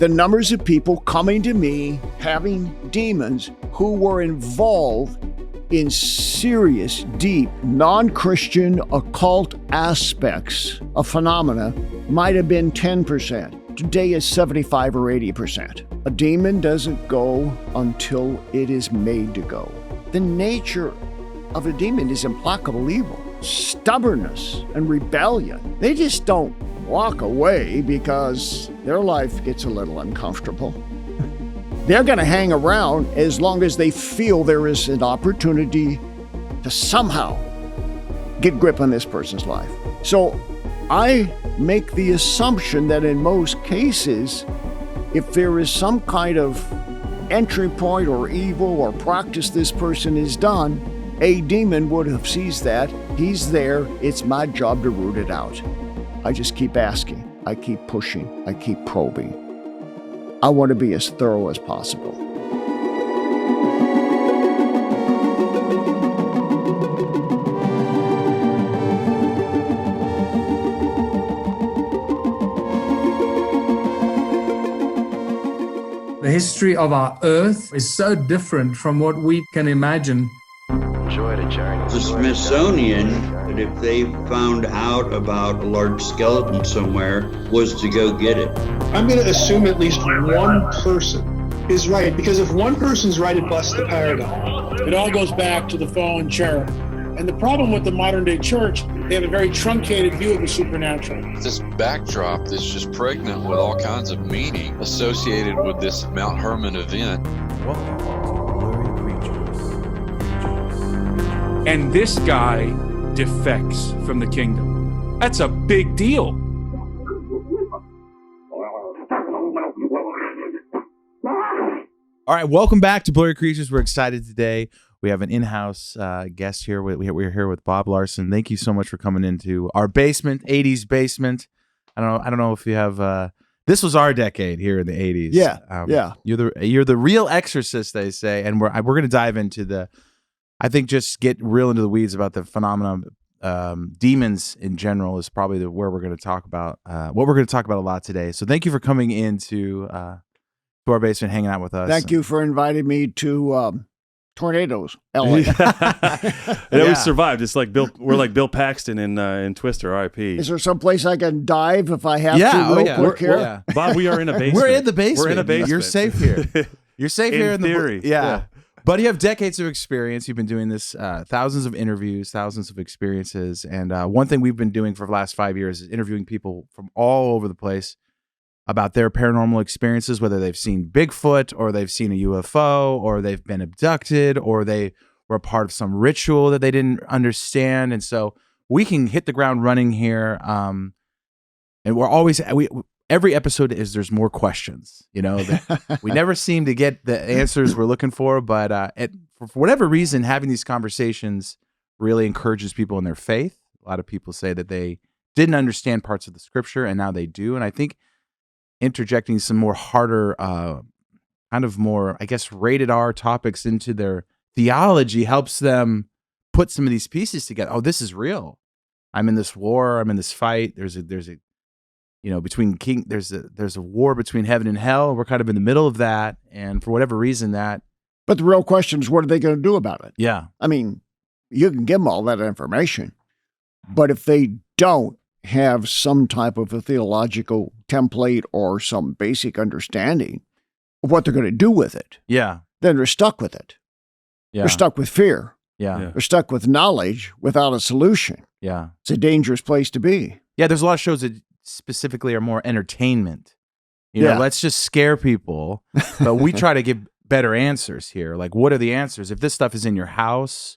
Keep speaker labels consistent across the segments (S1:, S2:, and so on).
S1: the numbers of people coming to me having demons who were involved in serious, deep, non-Christian occult aspects of phenomena might have been 10%. Today is 75 or 80%. A demon doesn't go until it is made to go. The nature of a demon is implacable evil, stubbornness, and rebellion. They just don't walk away because their life gets a little uncomfortable. They're going to hang around as long as they feel there is an opportunity to somehow get grip on this person's life. So I make the assumption that in most cases, if there is some kind of entry point or evil or practice this person has done, a demon would have seized that. He's there. It's my job to root it out. I just keep asking. I keep pushing. I keep probing. I want to be as thorough as possible.
S2: The history of our Earth is so different from what we can imagine.
S3: The Smithsonian, that if they found out about a large skeleton somewhere, was to go get it.
S4: I'm going to assume at least one person is right, because if one person's right, it busts the paradigm.
S5: It all goes back to the fallen cherub. And the problem with the modern day church, they have a very truncated view of the supernatural.
S6: This backdrop that's just pregnant with all kinds of meaning associated with this Mount Hermon event.
S7: Welcome to Blurry Creatures.
S8: And this guy defects from the kingdom. That's a big deal.
S7: All right, welcome back to Blurry Creatures. We're excited today. We have an in-house guest here. We're here with Bob Larson. Thank you so much for coming into our basement, 80s basement. I don't know if you have. This was our decade here in the 80s.
S1: Yeah, yeah.
S7: You're the real exorcist, they say, and we're going to dive into I think just get real into the weeds about the phenomenon. Demons in general is probably where we're going to talk about. What we're going to talk about a lot today. So thank you for coming into to our basement, hanging out with us.
S1: Thank you for inviting me to Tornadoes, LA.
S9: We survived. It's like we're like Bill Paxton in Twister, R.I.P.
S1: Is there some place I can dive if I have to real quick here?
S7: Yeah.
S9: Bob, we are in a basement.
S7: We're in the basement.
S9: We're in a basement.
S7: You're safe here. You're safe here in
S9: theory.
S7: Yeah. But you have decades of experience. You've been doing this, thousands of interviews, thousands of experiences. And one thing we've been doing for the last 5 years is interviewing people from all over the place about their paranormal experiences, whether they've seen Bigfoot or they've seen a UFO or they've been abducted or they were a part of some ritual that they didn't understand. And so we can hit the ground running here. And we're always, every episode there's more questions, that we never seem to get the answers we're looking for, but for whatever reason, having these conversations really encourages people in their faith. A lot of people say that they didn't understand parts of the scripture and now they do. And I think interjecting some more harder, kind of more, I guess, rated R topics into their theology helps them put some of these pieces together. Oh, this is real. I'm in this war. I'm in this fight. There's a between there's a war between heaven and hell. We're kind of in the middle of that. And for whatever reason
S1: But the real question is, what are they going to do about it?
S7: Yeah.
S1: I mean, you can give them all that information, but if they don't have some type of a theological template or some basic understanding of what they're going to do with it,
S7: then
S1: they're stuck with it.
S7: Yeah.
S1: They're stuck with fear.
S7: Yeah.
S1: They're stuck with knowledge without a solution.
S7: Yeah.
S1: It's a dangerous place to be.
S7: Yeah, there's a lot of shows that specifically are more entertainment. Let's just scare people, but we try to give better answers here. Like, what are the answers? If this stuff is in your house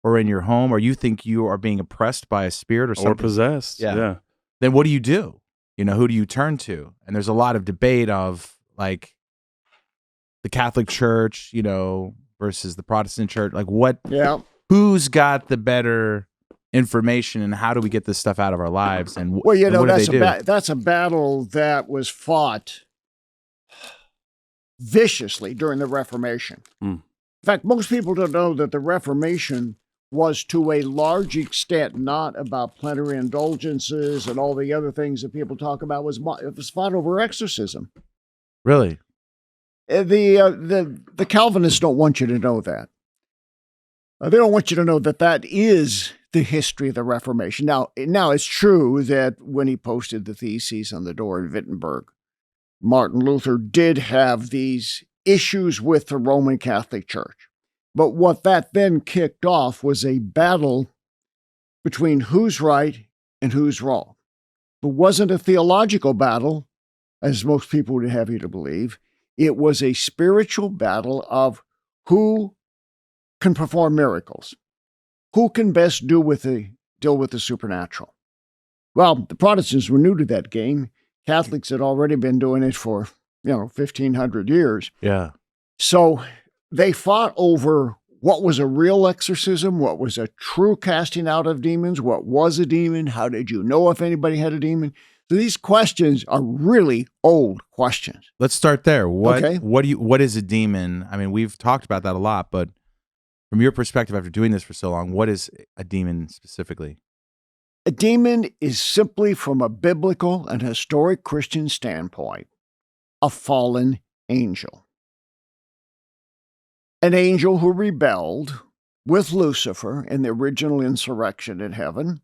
S7: or in your home, or you think you are being oppressed by a spirit or something,
S9: or possessed,
S7: then what do you do? Who do you turn to? And there's a lot of debate of like the Catholic Church, versus the Protestant Church. Like who's got the better information and how do we get this stuff out of our lives? And what do they do?
S1: That's a battle that was fought viciously during the Reformation. In fact, most people don't know that the Reformation was to a large extent not about plenary indulgences and all the other things that people talk about. It was fought over exorcism.
S7: Really?
S1: The Calvinists don't want you to know that. They don't want you to know that that is the history of the Reformation. Now it's true that when he posted the theses on the door in Wittenberg, Martin Luther did have these issues with the Roman Catholic Church. But what that then kicked off was a battle between who's right and who's wrong. It wasn't a theological battle, as most people would have you to believe. It was a spiritual battle of who can perform miracles, who can best deal with the supernatural. Well, the Protestants were new to that game. Catholics had already been doing it for, 1,500 years.
S7: Yeah.
S1: So they fought over what was a real exorcism, what was a true casting out of demons, what was a demon, how did you know if anybody had a demon? So these questions are really old questions.
S7: Let's start there. What is a demon? I mean, we've talked about that a lot, but from your perspective after doing this for so long, what is a demon specifically?
S1: A demon is simply, from a biblical and historic Christian standpoint, a fallen angel. An angel who rebelled with Lucifer in the original insurrection in heaven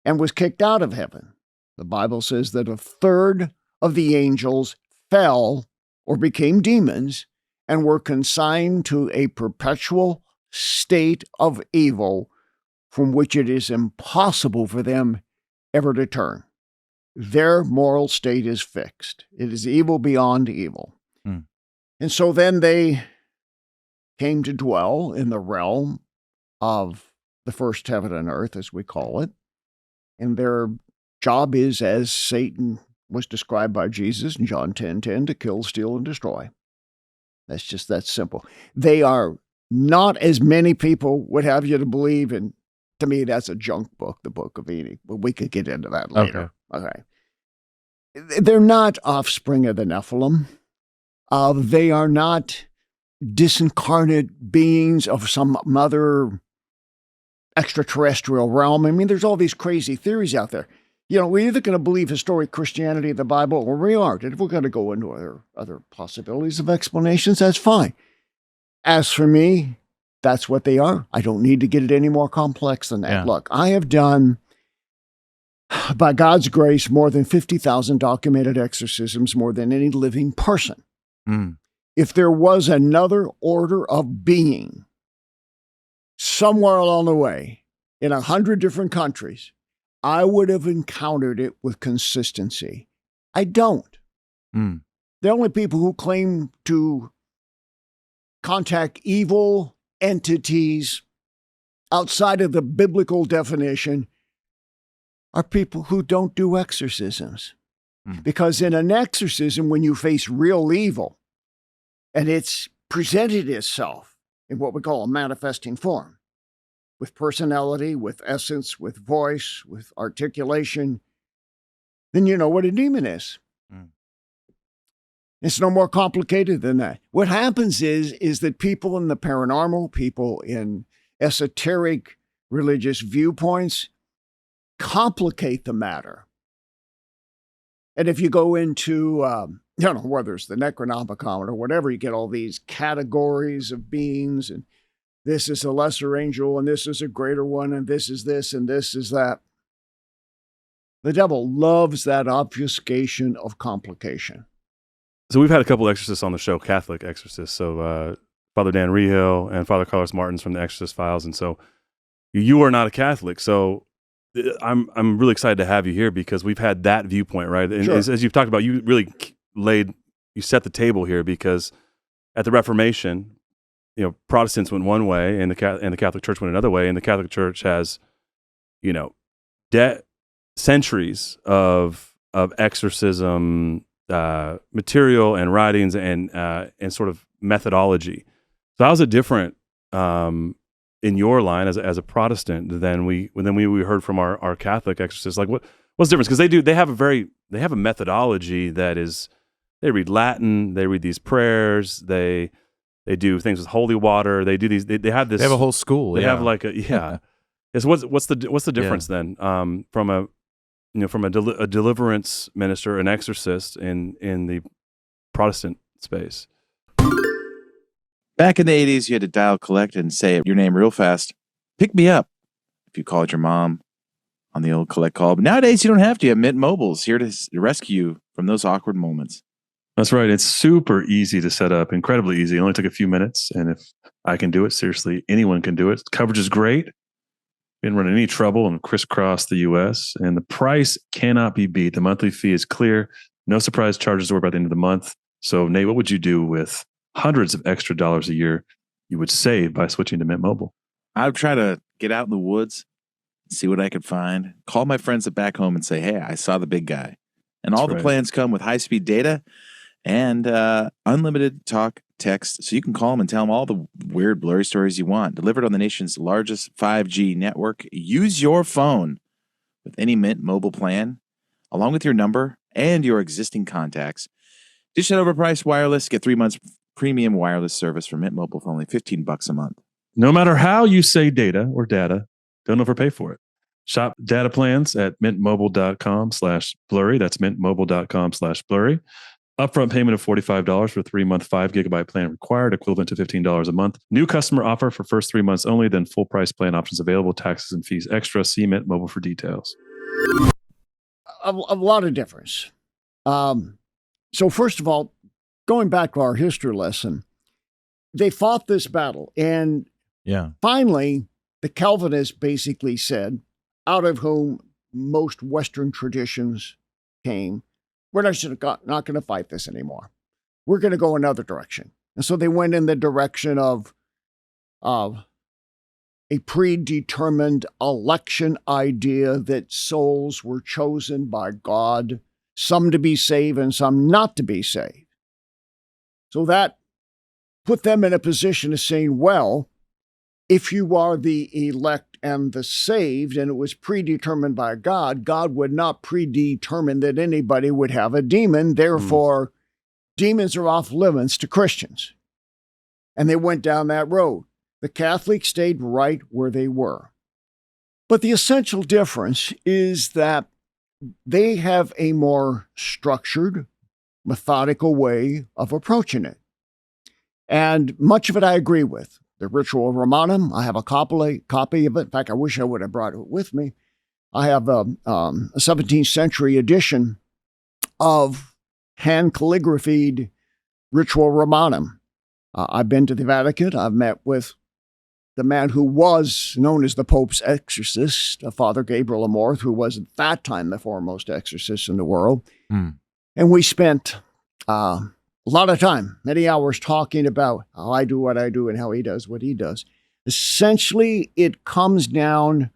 S1: and was kicked out of heaven. The Bible says that a third of the angels fell or became demons and were consigned to a perpetual state of evil from which it is impossible for them ever to turn. Their moral state is fixed. It is evil beyond evil. And so then they came to dwell in the realm of the first heaven and earth, as we call it. And their job is, as Satan was described by Jesus in John 10:10, to kill, steal, and destroy. That's just that simple. They are not, as many people would have you to believe, and to me, that's a junk book, the Book of Enoch, but we could get into that later. Okay. They're not offspring of the Nephilim. They are not disincarnate beings of some other extraterrestrial realm. I mean, there's all these crazy theories out there. We're either going to believe historic Christianity, the Bible, or we aren't. And if we're going to go into other possibilities of explanations, that's fine. As for me, that's what they are. I don't need to get it any more complex than that. Yeah. Look, I have done, by God's grace, more than 50,000 documented exorcisms, more than any living person. If there was another order of being somewhere along the way in 100 different countries, I would have encountered it with consistency. I don't. The only people who claim to contact evil entities outside of the biblical definition are people who don't do exorcisms. Because in an exorcism, when you face real evil and it's presented itself in what we call a manifesting form, with personality, with essence, with voice, with articulation, then you know what a demon is. It's no more complicated than that. What happens is that people in the paranormal, people in esoteric religious viewpoints complicate the matter. And if you go into, whether it's the Necronomicon or whatever, you get all these categories of beings, and this is a lesser angel, and this is a greater one, and this is this, and this is that. The devil loves that obfuscation of complication.
S9: So we've had a couple exorcists on the show, Catholic exorcists. So Father Dan Rehill and Father Carlos Martins from the Exorcist Files. And so you are not a Catholic. So I'm really excited to have you here because we've had that viewpoint, right? And
S1: Sure.
S9: as you've talked about, you really you set the table here because at the Reformation, Protestants went one way and the Catholic Church went another way. And the Catholic Church has, centuries of exorcism material and writings and sort of methodology. So how's it different in your line as a Protestant than we heard from our Catholic exorcists? Like what's the difference? Because they have a methodology that is, they read Latin, they read these prayers, they do things with holy water, they do these, they have this.
S7: They have a whole school.
S9: They have like what's the difference then from a deliverance minister, an exorcist in the Protestant space.
S7: Back in the 80s, you had to dial collect and say your name real fast. Pick me up if you called your mom on the old collect call. But nowadays, you don't have to. You have Mint Mobile's here to rescue you from those awkward moments.
S9: That's right. It's super easy to set up, incredibly easy. It only took a few minutes. And if I can do it, seriously, anyone can do it. Coverage is great. Didn't run any trouble and crisscross the U.S. And the price cannot be beat. The monthly fee is clear. No surprise charges or by the end of the month. So, Nate, what would you do with hundreds of extra dollars a year you would save by switching to Mint Mobile?
S7: I'd try to get out in the woods, see what I could find, call my friends at back home and say, hey, I saw the big guy. And all the plans come with high-speed data and unlimited talk, text, so you can call them and tell them all the weird, blurry stories you want. Delivered on the nation's largest 5G network. Use your phone with any Mint Mobile plan, along with your number and your existing contacts. Dish that overpriced wireless. Get 3 months premium wireless service from Mint Mobile for only $15 a month.
S9: No matter how you say data or data, don't overpay for it. Shop data plans at mintmobile.com/blurry. That's mintmobile.com/blurry. Upfront payment of $45 for a 3-month 5 gigabyte plan required, equivalent to $15 a month. New customer offer for first 3 months only, then full price plan options available, taxes and fees extra. See Mint Mobile for details.
S1: A lot of difference. So first of all, going back to our history lesson, they fought this battle. And finally, the Calvinists basically said, out of whom most Western traditions came, we're not going to fight this anymore. We're going to go another direction. And so they went in the direction of a predetermined election idea that souls were chosen by God, some to be saved and some not to be saved. So that put them in a position of saying, well, if you are the elect and the saved, and it was predetermined by God, God would not predetermine that anybody would have a demon. Therefore, demons are off limits to Christians. And they went down that road. The Catholics stayed right where they were. But the essential difference is that they have a more structured, methodical way of approaching it. And much of it I agree with. The Ritual Romanum, I have a copy of it. In fact, I wish I would have brought it with me. I have a 17th century edition of hand calligraphied Ritual Romanum. I've been to the Vatican. I've met with the man who was known as the Pope's exorcist, Father Gabriel Amorth, who was at that time the foremost exorcist in the world. And we spent a lot of time, many hours, talking about how I do what I do and how he does what he does. Essentially, it comes down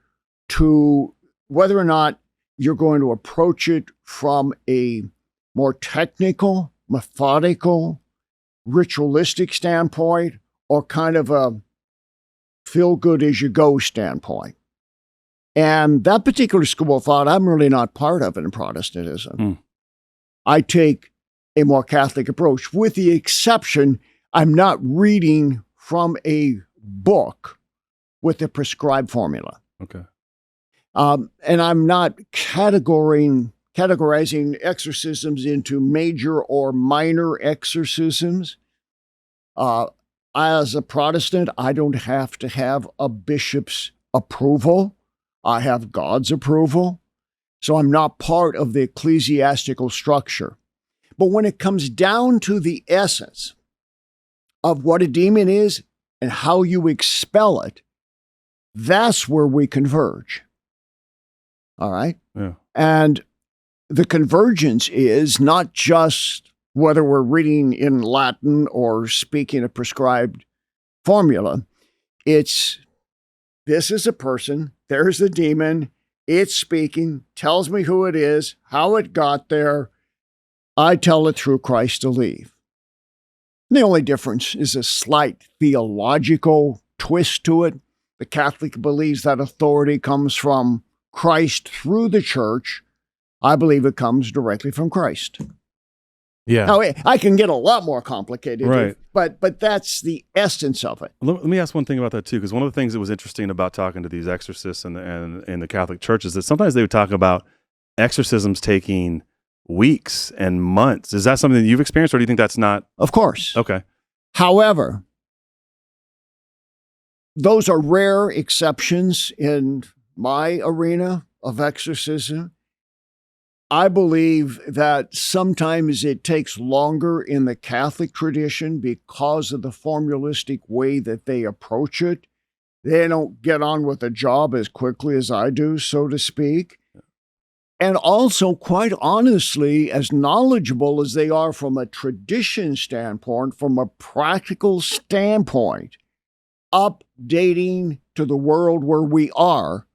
S1: to whether or not you're going to approach it from a more technical, methodical, ritualistic standpoint, or kind of a feel-good-as-you-go standpoint. And that particular school of thought, I'm really not part of it in Protestantism. I take a more Catholic approach, with the exception, I'm not reading from a book with a prescribed formula.
S9: Okay.
S1: And I'm not categorizing exorcisms into major or minor exorcisms. As a Protestant, I don't have to have a bishop's approval. I have God's approval. So I'm not part of the ecclesiastical structure. But when it comes down to the essence of what a demon is and how you expel it, that's where we converge. All right?
S9: Yeah.
S1: And the convergence is not just whether we're reading in Latin or speaking a prescribed formula. It's, this is a person, there's the demon, it's speaking, tells me who it is, how it got there. I tell it through Christ to leave. And the only difference is a slight theological twist to it. The Catholic believes that authority comes from Christ through the church. I believe it comes directly from Christ.
S7: Yeah.
S1: Now, I can get a lot more complicated,
S9: right?
S1: But that's the essence of it.
S9: Let me ask one thing about that too, because one of the things that was interesting about talking to these exorcists and the Catholic Church is that sometimes they would talk about exorcisms taking weeks and months. Is that something that you've experienced, or do you think that's not?
S1: Of course.
S9: Okay.
S1: However, those are rare exceptions in my arena of exorcism. I believe that sometimes it takes longer in the Catholic tradition because of the formalistic way that they approach it. They don't get on with the job as quickly as I do, so to speak. And also, quite honestly, as knowledgeable as they are from a tradition standpoint, from a practical standpoint, updating to the world where we are,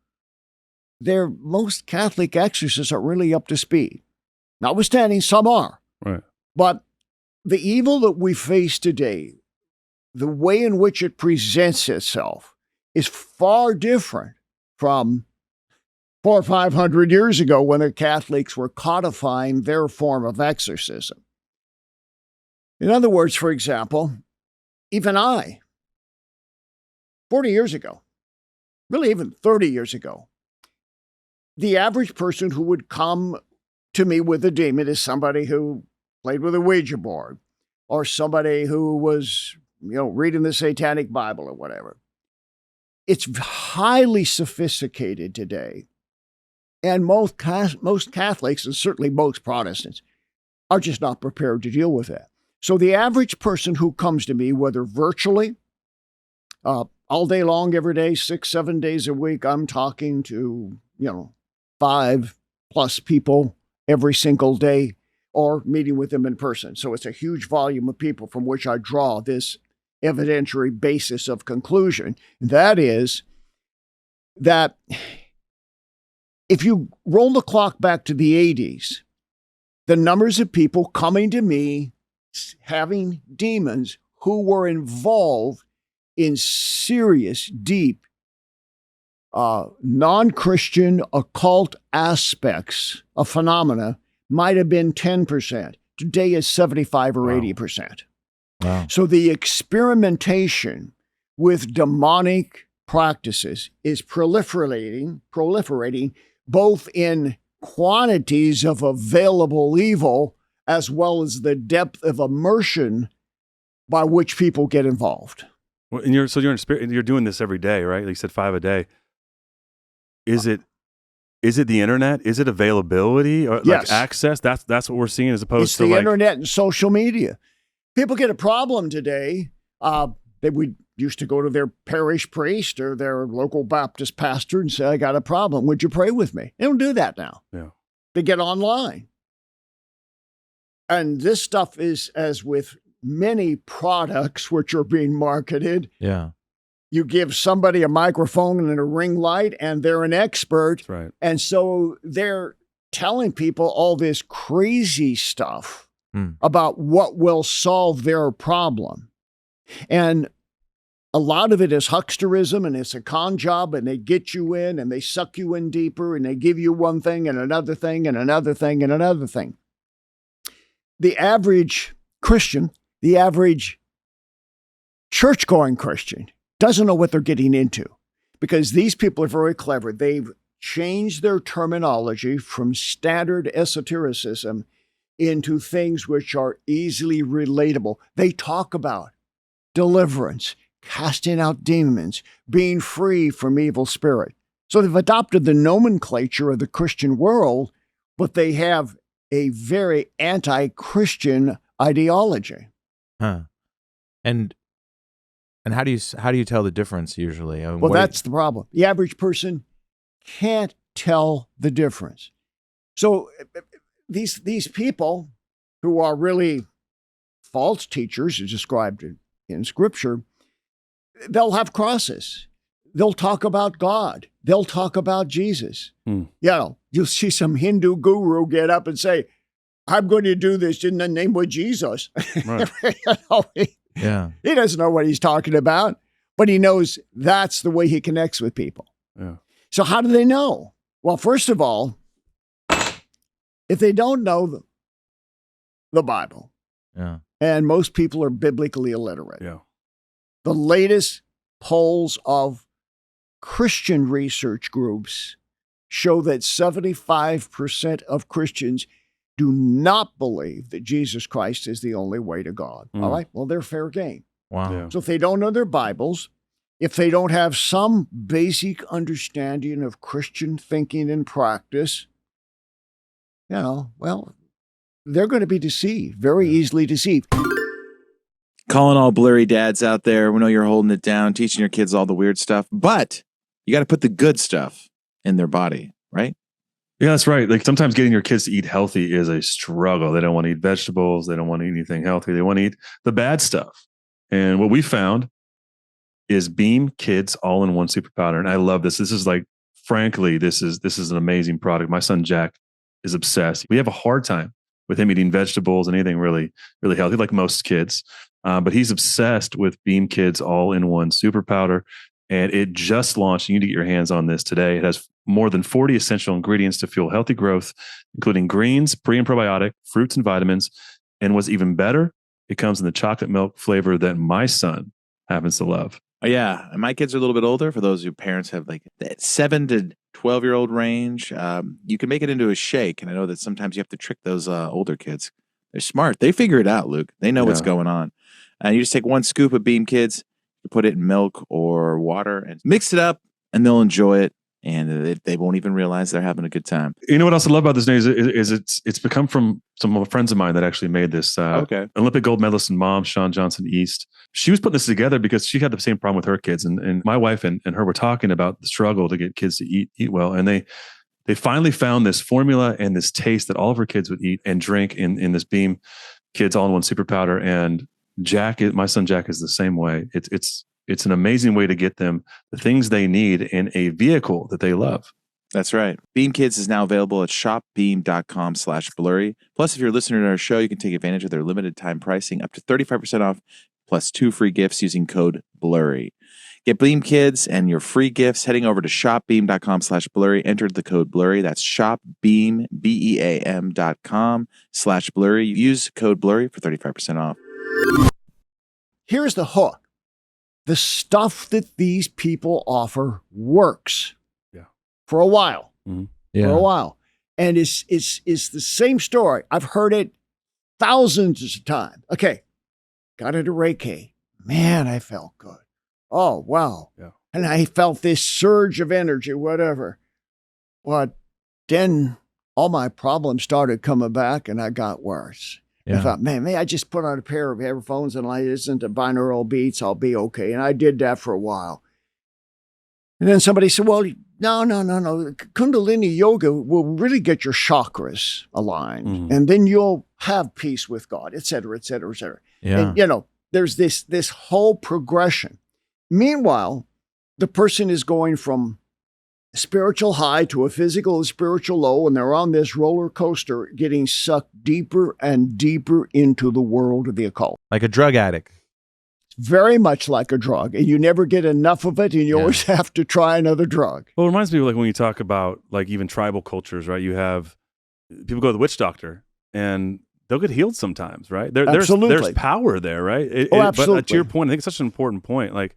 S1: most Catholic exorcists are really up to speed. Notwithstanding, some are.
S9: Right.
S1: But the evil that we face today, the way in which it presents itself, is far different from 400 or 500 years ago when the Catholics were codifying their form of exorcism. In other words, for example, even I, 40 years ago, really even 30 years ago, the average person who would come to me with a demon is somebody who played with a Ouija board or somebody who was, reading the Satanic Bible or whatever. It's highly sophisticated today. And most Catholics, and certainly most Protestants, are just not prepared to deal with that. So the average person who comes to me, whether virtually, all day long, every day, 6-7 days a week, I'm talking to, 5+ people every single day, or meeting with them in person. So it's a huge volume of people from which I draw this evidentiary basis of conclusion. That is that if you roll the clock back to the 80s, the numbers of people coming to me having demons who were involved in serious, deep, non-Christian occult aspects of phenomena might have been 10%. Today is 75 or 80%.
S7: Wow.
S1: So the experimentation with demonic practices is proliferating both in quantities of available evil as well as the depth of immersion by which people get involved.
S9: Well, and you're in spirit. You're doing this every day, right? Like you said, 5 a day. Is it the internet? Is it availability or
S1: Yes.
S9: access? That's what we're seeing as opposed
S1: It's
S9: to
S1: the internet and social media. People get a problem today. They would used to go to their parish priest or their local Baptist pastor and say, I got a problem. Would you pray with me? They don't do that now.
S9: Yeah.
S1: They get online. And this stuff is, as with many products which are being marketed,
S7: Yeah.
S1: you give somebody a microphone and a ring light and they're an expert.
S9: That's right.
S1: And so they're telling people all this crazy stuff about what will solve their problem. And a lot of it is hucksterism, and it's a con job, and they get you in and they suck you in deeper and they give you one thing and another thing and another thing and another thing. The average Christian, the average church-going Christian doesn't know what they're getting into because these people are very clever. They've changed their terminology from standard esotericism into things which are easily relatable. They talk about deliverance, casting out demons, being free from evil spirit. So they've adopted the nomenclature of the Christian world, but they have a very anti-Christian ideology.
S7: Huh. And how do you tell the difference usually? I mean,
S1: Well, that's the problem. The average person can't tell the difference. So these people who are really false teachers, as described in Scripture, they'll have crosses. They'll talk about God. They'll talk about Jesus. You'll see some Hindu guru get up and say, I'm going to do this in the name of Jesus.
S9: Right.
S1: He doesn't know what he's talking about, but he knows that's the way he connects with people.
S9: Yeah.
S1: So how do they know? Well, first of all, if they don't know the Bible, and most people are biblically illiterate, the latest polls of Christian research groups show that 75% of Christians do not believe that Jesus Christ is the only way to God. All right? Well, they're fair game.
S7: Wow.
S9: Yeah.
S1: So if they don't know their Bibles, if they don't have some basic understanding of Christian thinking and practice, well, they're going to be deceived, very easily deceived.
S10: Calling all blurry dads out there. We know you're holding it down, teaching your kids all the weird stuff, but you got to put the good stuff in their body, right?
S9: Yeah, that's right. Like sometimes getting your kids to eat healthy is a struggle. They don't want to eat vegetables. They don't want to eat anything healthy. They want to eat the bad stuff. And what we found is Beam Kids All-in-One Super Powder. And I love this. This is like, frankly, this is an amazing product. My son Jack is obsessed. We have a hard time with him eating vegetables and anything really, really healthy, like most kids. But he's obsessed with Beam Kids All-in-One Super Powder. And it just launched. You need to get your hands on this today. It has more than 40 essential ingredients to fuel healthy growth, including greens, pre and probiotic, fruits and vitamins. And what's even better, it comes in the chocolate milk flavor that my son happens to love.
S10: Oh, yeah. And my kids are a little bit older. For those who parents have like that 7 to 12-year-old range, you can make it into a shake. And I know that sometimes you have to trick those older kids. They're smart. They figure it out, Luke. They know what's going on. And you just take 1 scoop of Beam Kids, you put it in milk or water and mix it up, and they'll enjoy it. And they won't even realize they're having a good time.
S9: You know what else I love about this news is it's become from some friends of mine that actually made this. Olympic gold medalist and mom, Shawn Johnson East. She was putting this together because she had the same problem with her kids. And my wife and her were talking about the struggle to get kids to eat well. And they finally found this formula and this taste that all of her kids would eat and drink in this Beam Kids All-in-One Super Powder. And my son Jack is the same way. It's an amazing way to get them the things they need in a vehicle that they love.
S10: That's right. Beam Kids is now available at shopbeam.com/blurry. Plus, if you're a listener to our show, you can take advantage of their limited time pricing up to 35% off, plus 2 free gifts using code BLURRY. Get Beam Kids and your free gifts heading over to shopbeam.com/blurry. Enter the code BLURRY. That's shopbeam, BEAM.com/blurry. Use code BLURRY for 35% off.
S1: Here's the hook. The stuff that these people offer works.
S9: Yeah.
S1: For a while.
S9: Mm-hmm.
S1: Yeah. For a while. And it's the same story. I've heard it thousands of times. Okay. Got into Reiki. Man, I felt good. Oh, wow.
S9: Yeah.
S1: And I felt this surge of energy, whatever. But then all my problems started coming back and I got worse. Yeah. I thought, man, maybe I just put on a pair of headphones and I listen to binaural beats. I'll be okay. And I did that for a while. And then somebody said, well, no. Kundalini yoga will really get your chakras aligned. Mm-hmm. And then you'll have peace with God, et cetera, et cetera, et cetera. Yeah. And, there's this whole progression. Meanwhile, the person is going from a spiritual high to a physical and spiritual low, and they're on this roller coaster getting sucked deeper and deeper into the world of the occult.
S7: Like a drug addict.
S1: Very much like a drug, and you never get enough of it, and you always have to try another drug.
S9: Well, it reminds me of like when you talk about like even tribal cultures, right? You have people go to the witch doctor, and they'll get healed sometimes, right? There's power there, right?
S1: Absolutely.
S9: But to your point, I think it's such an important point. Like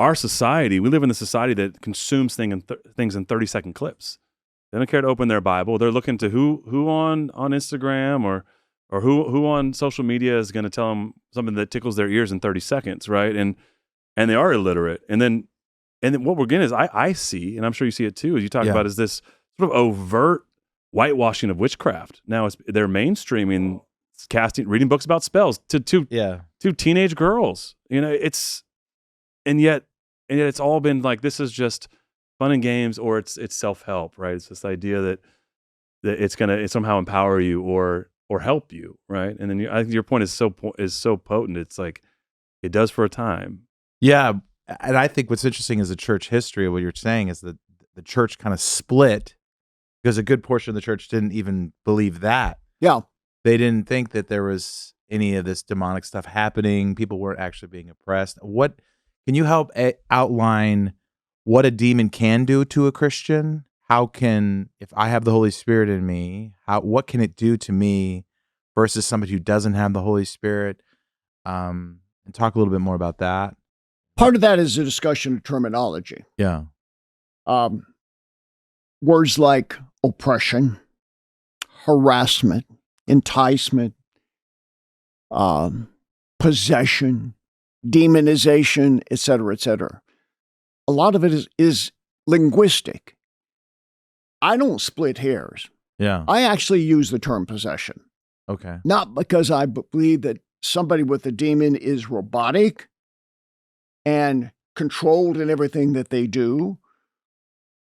S9: our society, we live in a society that consumes things in 30-second clips. They don't care to open their Bible. They're looking to who on Instagram or who on social media is going to tell them something that tickles their ears in 30 seconds, right? And they are illiterate. And then what we're getting is I see, and I'm sure you see it too, as you talk about, is this sort of overt whitewashing of witchcraft. Now they're mainstreaming reading books about spells to two teenage girls. And yet it's all been like, this is just fun and games, or it's self-help, right? It's this idea that it's gonna somehow empower you or help you, right? And then I think your point is so potent. It's like it does for a time.
S7: Yeah, and I think what's interesting is the church history of what you're saying is that the church kind of split because a good portion of the church didn't even believe that.
S1: Yeah,
S7: they didn't think that there was any of this demonic stuff happening. People weren't actually being oppressed. What can you help outline what a demon can do to a Christian? If I have the Holy Spirit in me, what can it do to me versus somebody who doesn't have the Holy Spirit? And talk a little bit more about that.
S1: Part of that is a discussion of terminology.
S7: Yeah.
S1: Words like oppression, harassment, enticement, possession, demonization, etc., etc. A lot of it is linguistic. I don't split hairs.
S7: Yeah.
S1: I actually use the term possession.
S7: Okay.
S1: Not because I believe that somebody with a demon is robotic and controlled in everything that they do,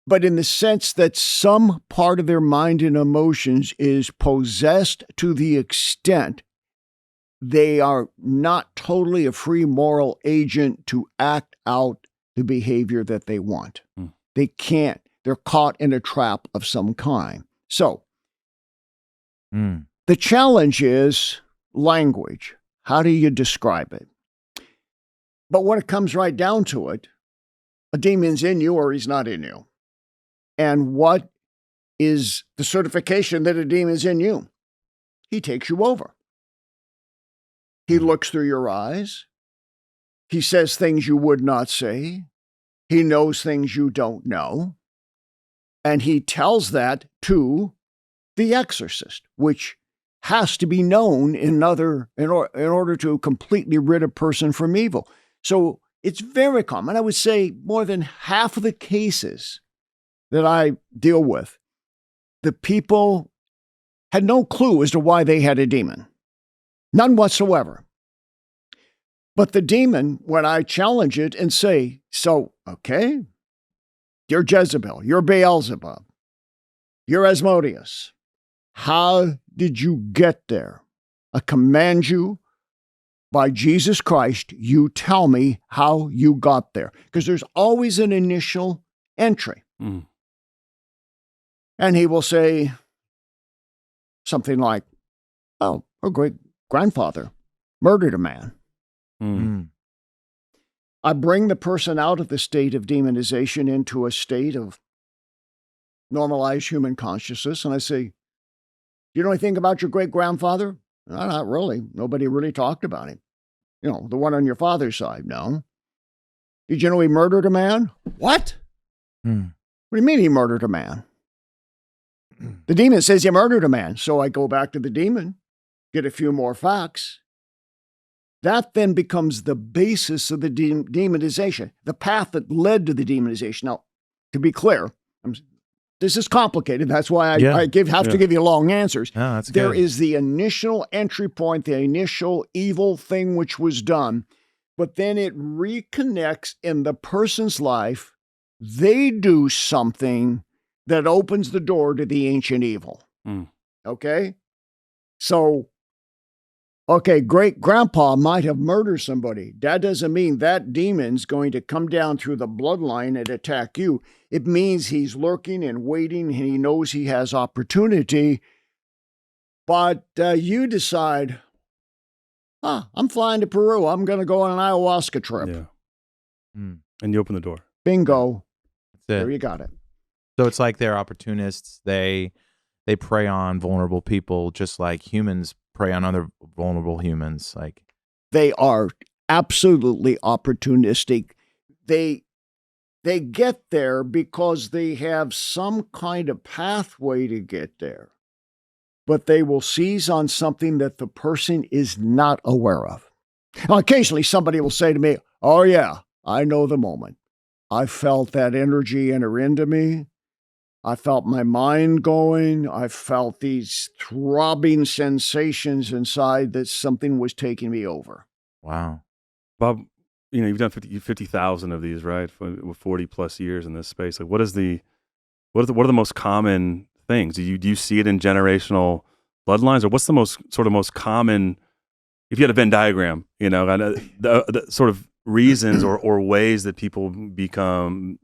S1: but in the sense that some part of their mind and emotions is possessed to the extent they are not totally a free moral agent to act out the behavior that they want. They can't. They're caught in a trap of some kind. So the challenge is language. How do you describe it? But when it comes right down to it, a demon's in you or he's not in you. And what is the certification that a demon's in you? He takes you over. He looks through your eyes. He says things you would not say. He knows things you don't know. And he tells that to the exorcist, which has to be known in order to completely rid a person from evil. So it's very common. I would say more than half of the cases that I deal with, the people had no clue as to why they had a demon. None whatsoever. But the demon, when I challenge it and say, so, okay, you're Jezebel, you're Beelzebub, you're Asmodeus. How did you get there? I command you by Jesus Christ, you tell me how you got there. Because there's always an initial entry. And he will say something like, oh, her great-grandfather murdered a man. I bring the person out of the state of demonization into a state of normalized human consciousness, and I say, you know anything about your great-grandfather? No, not really. Nobody really talked about him. You know, the one on your father's side, no. Did you know he murdered a man? What? What do you mean he murdered a man? The demon says he murdered a man. So I go back to the demon, get a few more facts. That then becomes the basis of the demonization, the path that led to the demonization. Now, to be clear, this is complicated. That's why I have to give you long answers.
S7: Oh, that's
S1: there
S7: good.
S1: is the initial entry point, the initial evil thing which was done, but then it reconnects in the person's life. They do something that opens the door to the ancient evil. Okay? So, okay, great-grandpa might have murdered somebody. That doesn't mean that demon's going to come down through the bloodline and attack you. It means he's lurking and waiting, and he knows he has opportunity. But you decide, I'm flying to Peru. I'm going to go on an ayahuasca trip.
S9: Yeah. And you open the door.
S1: Bingo.
S7: That's it.
S1: There you got it.
S7: So it's like they're opportunists. They prey on vulnerable people just like humans prey on other vulnerable humans. Like
S1: they are absolutely opportunistic. They get there because they have some kind of pathway to get there, but they will seize on something that the person is not aware of. Now, occasionally somebody will say to me, oh yeah, I know the moment. I felt that energy enter into me. I felt my mind going. I felt these throbbing sensations inside that something was taking me over.
S7: Wow.
S9: Bob, you know, you've done 50,000 of these, right? With 40 plus years in this space. Like what are the most common things? Do you see it in generational bloodlines, or what's the most common, if you had a Venn diagram, you know, the sort of reasons or ways that people become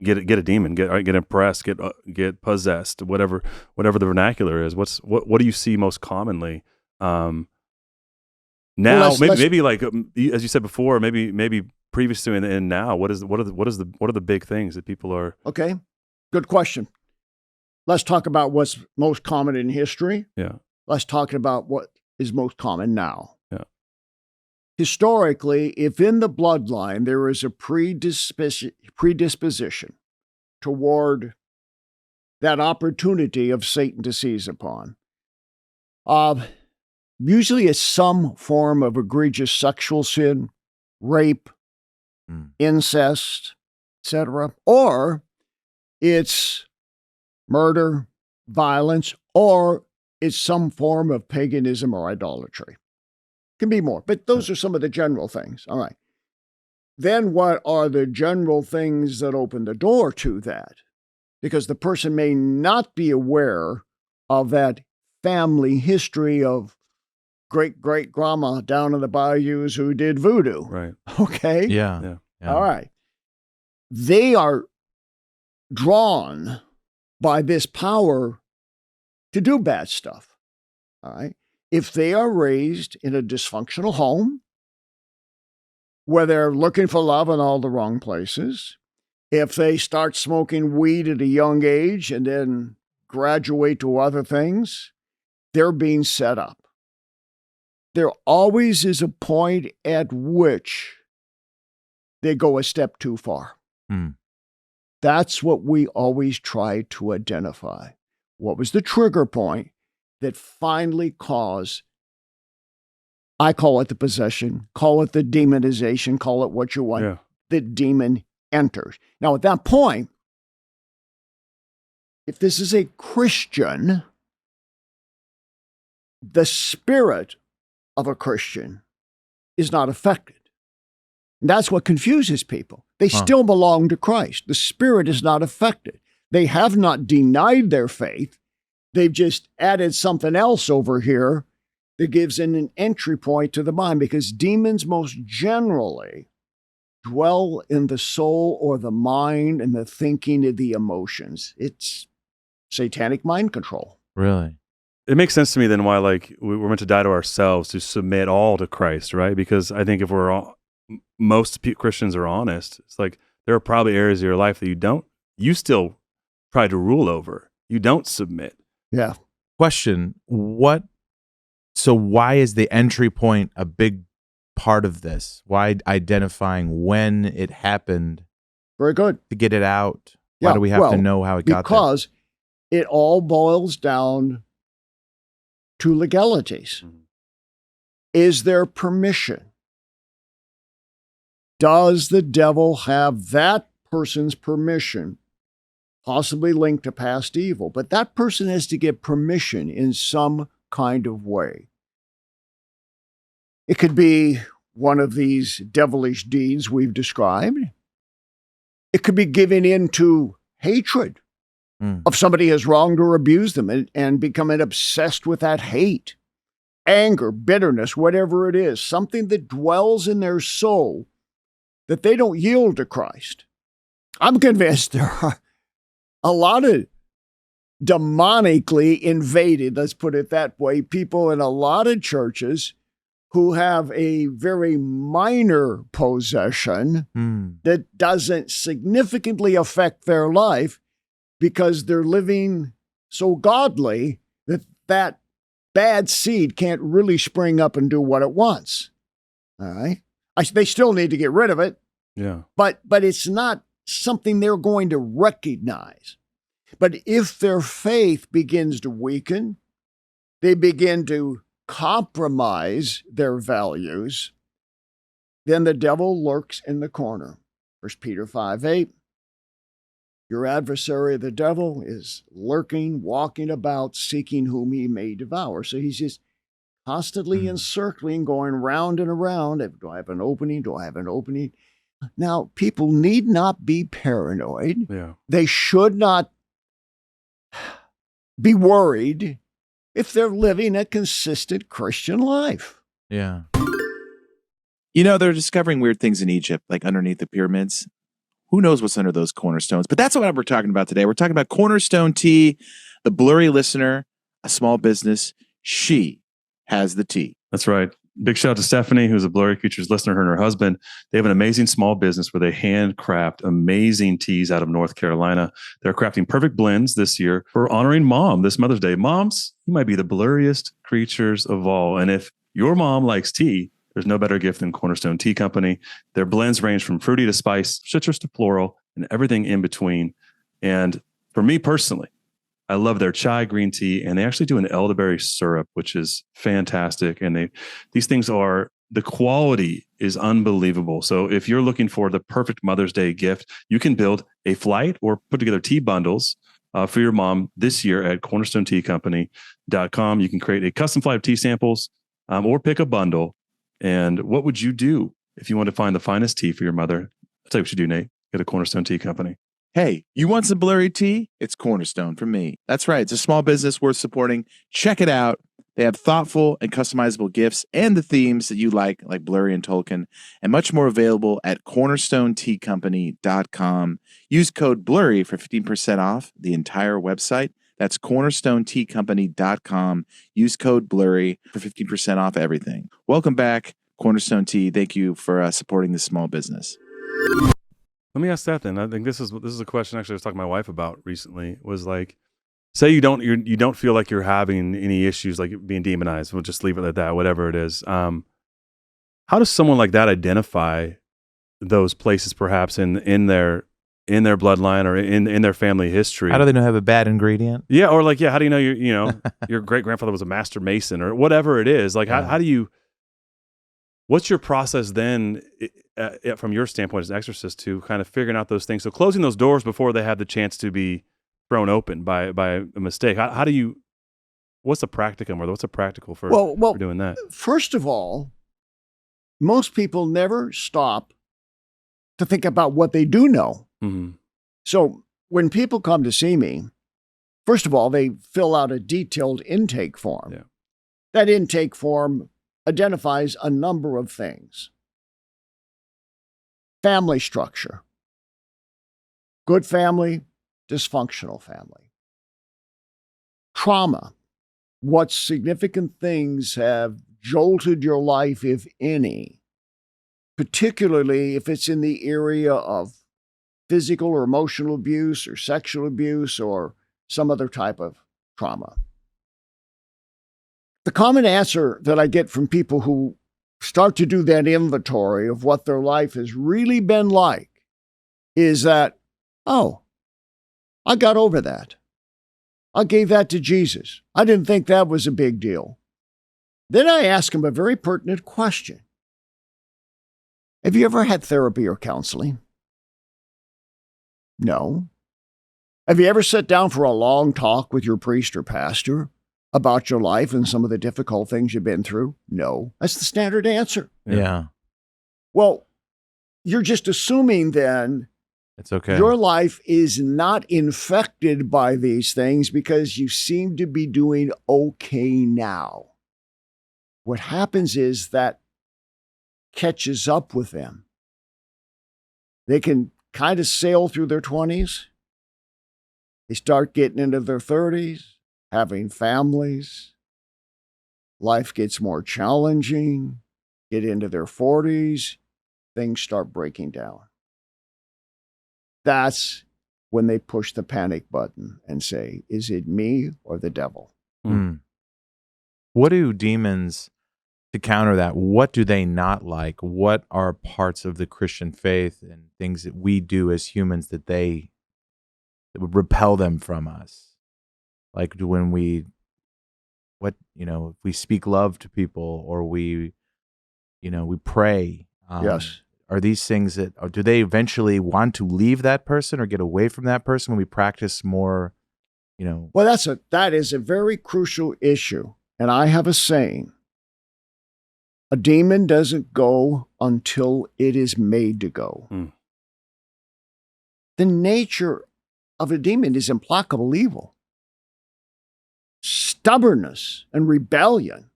S9: get a demon, get impressed, get possessed, whatever the vernacular is. What do you see most commonly? Now, maybe like as you said before, maybe previous to and now, what are the big things that people are?
S1: Okay, good question. Let's talk about what's most common in history.
S9: Yeah.
S1: Let's talk about what is most common now.
S9: Yeah.
S1: Historically, if in the bloodline there is a predisposition toward that opportunity of Satan to seize upon, Usually it's some form of egregious sexual sin, rape, incest, etc. Or it's murder, violence, or it's some form of paganism or idolatry. Can be more, but those are some of the general things. All right. Then what are the general things that open the door to that? Because the person may not be aware of that family history of great-great-grandma down in the bayous who did voodoo.
S9: Right.
S1: Okay?
S7: Yeah.
S1: All right. They are drawn by this power to do bad stuff. All right? If they are raised in a dysfunctional home where they're looking for love in all the wrong places, if they start smoking weed at a young age and then graduate to other things, they're being set up. There always is a point at which they go a step too far. That's what we always try to identify. What was the trigger point that finally caused, I call it the possession, call it the demonization, call it what you want, the demon enters. Now, at that point, if this is a Christian, the spirit of a Christian is not affected. And that's what confuses people. They still belong to Christ. The spirit is not affected. They have not denied their faith. They've just added something else over here that gives an entry point to the mind, because demons most generally dwell in the soul or the mind and the thinking of the emotions. It's satanic mind control.
S7: Really?
S9: It makes sense to me then why, like, we're meant to die to ourselves to submit all to Christ, right? Because I think if we're all, most Christians are honest, it's like there are probably areas of your life that you still try to rule over. You don't submit.
S1: Yeah.
S7: Question, so why is the entry point a big part of this? Why identifying when it happened?
S1: Very good.
S7: To get it out? Why do we have to know how it got there?
S1: Because it all boils down to legalities. Is there permission? Does the devil have that person's permission, possibly linked to past evil? But that person has to get permission in some kind of way. It could be one of these devilish deeds we've described. It could be giving in to hatred of somebody has wronged or abused them and becoming obsessed with that hate, anger, bitterness, whatever it is, something that dwells in their soul that they don't yield to Christ. I'm convinced there are a lot of demonically invaded, let's put it that way, people in a lot of churches who have a very minor possession that doesn't significantly affect their life because they're living so godly that that bad seed can't really spring up and do what it wants. All right? They still need to get rid of it.
S9: Yeah.
S1: But it's not something they're going to recognize. But if their faith begins to weaken, they begin to compromise their values, then the devil lurks in the corner. 1 Peter 5:8. Your adversary, the devil, is lurking, walking about, seeking whom he may devour. So he's just constantly encircling, going round and around. Do I have an opening? Do I have an opening? Now, people need not be paranoid.
S9: Yeah.
S1: They should not be worried if they're living a consistent Christian life.
S7: Yeah.
S10: You know, they're discovering weird things in Egypt, like underneath the pyramids. Who knows what's under those cornerstones? But that's what we're talking about today. We're talking about Cornerstone Tea, the Blurry listener, a small business. She has the tea.
S9: That's right. Big shout out to Stephanie, who's a Blurry Creatures listener, her and her husband. They have an amazing small business where they handcraft amazing teas out of North Carolina. They're crafting perfect blends this year for honoring Mom this Mother's Day. Moms, you might be the blurriest creatures of all. And if your mom likes tea, there's no better gift than Cornerstone Tea Company. Their blends range from fruity to spice, citrus to floral, and everything in between. And for me personally, I love their chai green tea, and they actually do an elderberry syrup, which is fantastic. And these things the quality is unbelievable. So if you're looking for the perfect Mother's Day gift, you can build a flight or put together tea bundles for your mom this year at cornerstoneteacompany.com. You can create a custom flight of tea samples or pick a bundle. And what would you do if you want to find the finest tea for your mother? I'll tell you what you do, Nate. Get a Cornerstone Tea Company.
S10: Hey, you want some Blurry tea? It's Cornerstone for me. That's right. It's a small business worth supporting. Check it out. They have thoughtful and customizable gifts and the themes that you like Blurry and Tolkien, and much more available at cornerstoneteacompany.com. Use code Blurry for 15% off the entire website. That's cornerstoneteacompany.com. Use code Blurry for 15% off everything. Welcome back, Cornerstone Tea. Thank you for supporting this small business.
S9: Let me ask that then. I think this is a question actually I was talking to my wife about recently. Was like, say you don't feel like you're having any issues like being demonized. We'll just leave it at that. Whatever it is. How does someone like that identify those places, perhaps in their bloodline or in their family history?
S7: How do they know they have a bad ingredient?
S9: Yeah, or like, how do you know your great grandfather was a master mason or whatever it is? Like, how do you? What's your process then, from your standpoint as an exorcist, to kind of figuring out those things? So closing those doors before they have the chance to be thrown open by a mistake. How do you? What's the practicum or what's the practical for doing that?
S1: First of all, most people never stop to think about what they do know.
S9: Mm-hmm.
S1: So when people come to see me, first of all, they fill out a detailed intake form.
S9: Yeah.
S1: That intake form identifies a number of things. Family structure. Good family, dysfunctional family. Trauma. What significant things have jolted your life, if any, particularly if it's in the area of physical or emotional abuse or sexual abuse or some other type of trauma. The common answer that I get from people who start to do that inventory of what their life has really been like is that, oh, I got over that. I gave that to Jesus. I didn't think that was a big deal. Then I ask them a very pertinent question. Have you ever had therapy or counseling? No. Have you ever sat down for a long talk with your priest or pastor about your life and some of the difficult things you've been through? No. That's the standard answer.
S7: Yeah.
S1: Well, you're just assuming then
S7: it's okay.
S1: Your life is not infected by these things because you seem to be doing okay now. What happens is that catches up with them. They can kind of sail through their 20s. They start getting into their 30s, having families. Life gets more challenging. Get into their 40s, things start breaking down. That's when they push the panic button and say, is it me or the devil?
S7: Mm. What do demons, to counter that, what do they not like? What are parts of the Christian faith and things that we do as humans that would repel them from us? Like when if we speak love to people or we pray.
S1: Yes.
S7: Are these things do they eventually want to leave that person or get away from that person when we practice more,
S1: Well, that is a very crucial issue. And I have a saying, a demon doesn't go until it is made to go.
S9: Mm.
S1: The nature of a demon is implacable evil, stubbornness and rebellion.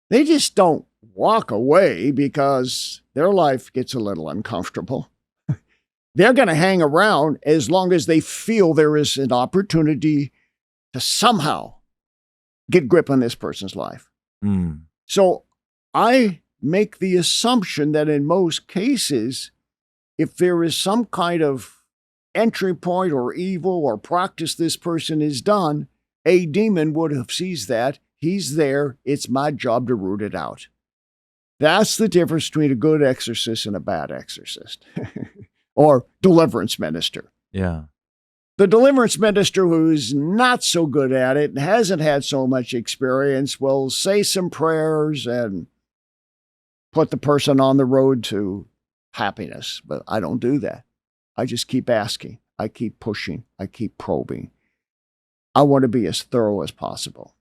S1: They just don't walk away because their life gets a little uncomfortable. They're going to hang around as long as they feel there is an opportunity to somehow get grip on this person's life.
S7: Mm.
S1: So I make the assumption that in most cases, if there is some kind of entry point or evil or practice this person has done, a demon would have seized that. He's there. It's my job to root it out. That's the difference between a good exorcist and a bad exorcist or deliverance minister.
S7: Yeah.
S1: The deliverance minister who's not so good at it and hasn't had so much experience will say some prayers and put the person on the road to happiness. But I don't do that. I just keep asking. I keep pushing. I keep probing. I want to be as thorough as possible.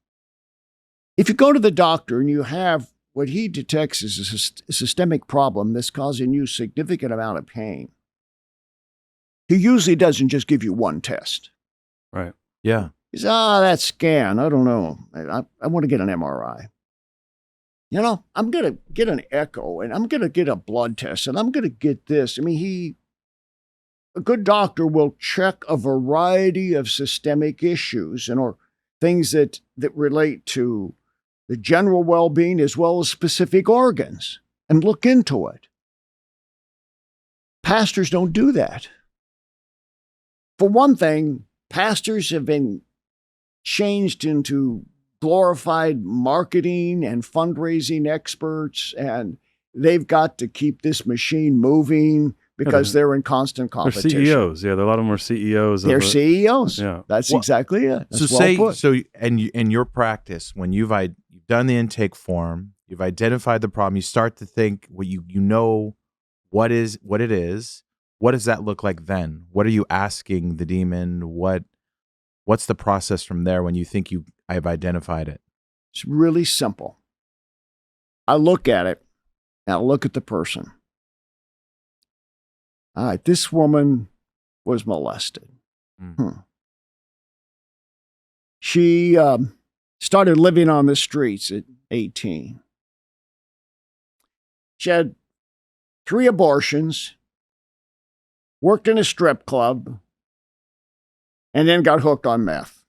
S1: If you go to the doctor and you have what he detects as a systemic problem that's causing you significant amount of pain, he usually doesn't just give you one test.
S9: Right.
S7: Yeah.
S1: He says, that scan, I don't know. I want to get an MRI. You know, I'm going to get an echo, and I'm going to get a blood test, and I'm going to get this. I mean, a good doctor will check a variety of systemic issues or things that relate to the general well-being as well as specific organs and look into it. Pastors don't do that. For one thing, pastors have been changed into glorified marketing and fundraising experts, and they've got to keep this machine moving because they're in constant competition.
S9: They're CEOs. Yeah, a lot of them are CEOs.
S1: They're CEOs.
S9: Yeah.
S1: That's exactly it. That's
S7: in your practice, when you've done the intake form, you've identified the problem, you start to think what you know what it is. What does that look like then? What are you asking the demon? What's the process from there when you think I've identified it?
S1: It's really simple. I look at it, and I look at the person. All right, this woman was molested. She started living on the streets at 18. She had 3 abortions, worked in a strip club, and then got hooked on meth.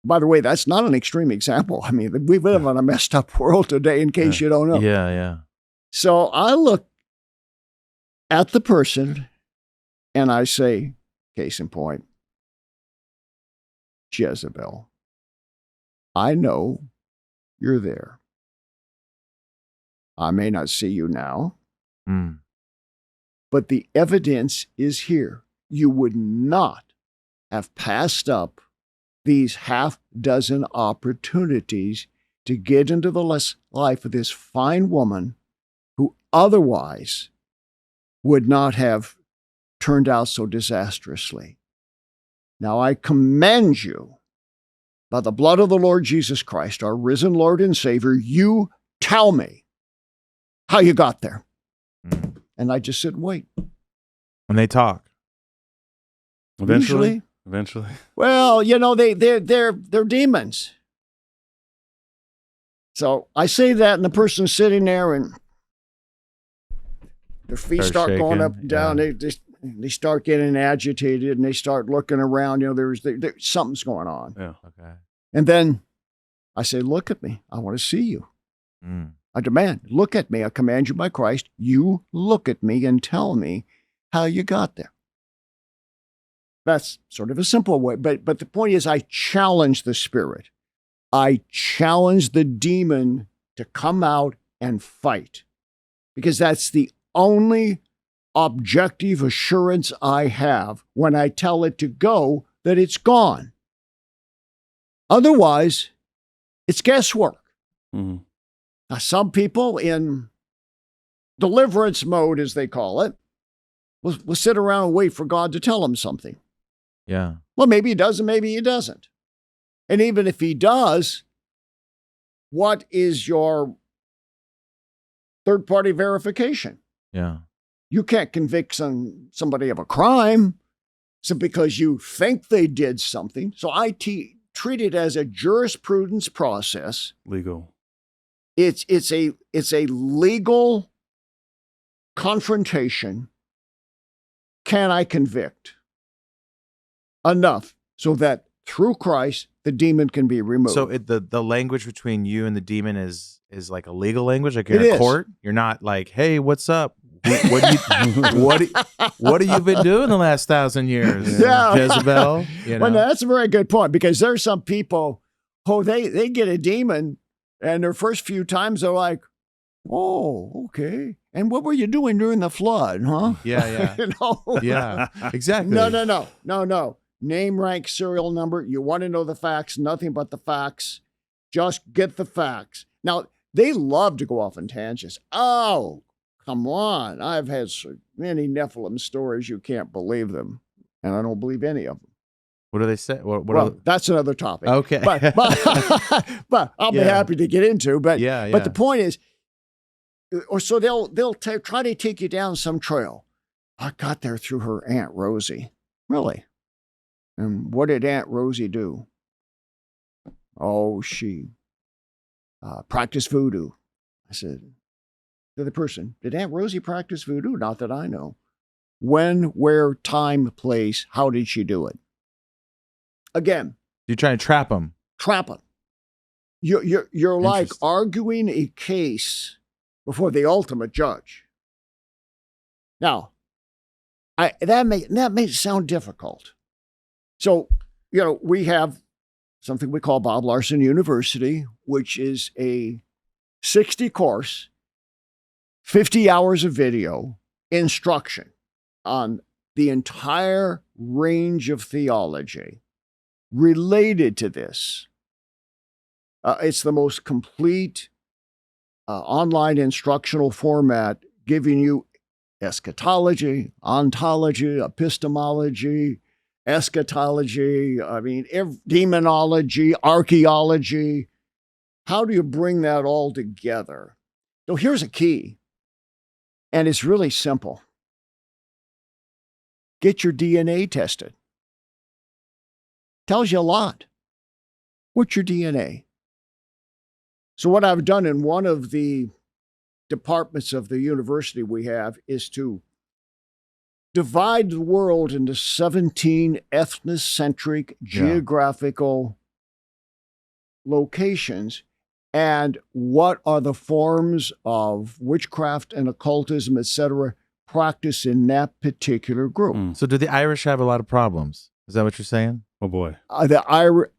S1: By the way, that's not an extreme example. I mean, we live in a messed up world today, in case you don't know.
S7: Yeah.
S1: So I look at the person and I say, case in point, Jezebel, I know you're there. I may not see you now, but the evidence is here. You would not have passed up these 6 opportunities to get into the life of this fine woman who otherwise would not have turned out so disastrously. Now I commend you, by the blood of the Lord Jesus Christ, our risen Lord and Savior, you tell me how you got there. And I just sit and wait.
S7: And they talk.
S9: Eventually.
S1: Well, you know, they're demons. So I say that, and the person's sitting there, and their feet start going up and down.
S7: Yeah.
S1: They start getting agitated, and they start looking around. You know, there's something's going on.
S9: Yeah.
S7: Okay.
S1: And then I say, look at me. I want to see you. I demand, look at me. I command you by Christ. You look at me and tell me how you got there. That's sort of a simple way. But the point is, I challenge the spirit. I challenge the demon to come out and fight, because that's the only objective assurance I have when I tell it to go, that it's gone. Otherwise, it's guesswork.
S9: Mm-hmm.
S1: Now, some people in deliverance mode, as they call it, will sit around and wait for God to tell them something.
S7: Yeah.
S1: Well, maybe he does and maybe he doesn't. And even if he does, what is your third-party verification?
S7: Yeah.
S1: You can't convict somebody of a crime simply because you think they did something. So I treat it as a jurisprudence process.
S9: Legal.
S1: It's a legal confrontation. Can I convict enough so that through Christ the demon can be removed?
S7: So the language between you and the demon is like a legal language, like you're in court. You're not like, hey, what's up? What have you been doing the last 1,000 years?
S1: Yeah.
S7: Jezebel. You know?
S1: Well, that's a very good point, because there's some people who they get a demon, and their first few times they're like, Oh, okay. And what were you doing during the flood, huh?
S7: Yeah.
S1: You know?
S7: Yeah, exactly.
S1: No. Name, rank, serial number. You want to know the facts, nothing but the facts. Just get the facts. Now, they love to go off on tangents. Oh, come on. I've had so many Nephilim stories, you can't believe them. And I don't believe any of them.
S7: What do they say?
S1: That's another topic.
S7: Okay.
S1: But I'll be happy to get into. But the point is, so they'll try to take you down some trail. I got there through her Aunt Rosie. Really? And what did Aunt Rosie do? Oh, she practiced voodoo. I said to the person, did Aunt Rosie practice voodoo? Not that I know. When, where, time, place, how did she do it? Again.
S7: You're trying to trap them.
S1: Trap them. You're like arguing a case before the ultimate judge. Now, that makes it sound difficult. So, we have something we call Bob Larson University, which is a 60 course, 50 hours of video instruction on the entire range of theology related to this. It's the most complete online instructional format, giving you eschatology, ontology, epistemology, eschatology, demonology, archaeology. How do you bring that all together? So here's a key, and it's really simple. Get your DNA tested. Tells you a lot. What's your DNA? So what I've done in one of the departments of the university we have is to divide the world into 17 ethnocentric geographical locations, and what are the forms of witchcraft and occultism, etc., practiced in that particular group.
S7: So do the Irish have a lot of problems? Is that what you're saying?
S9: Oh, boy.
S1: The Irish...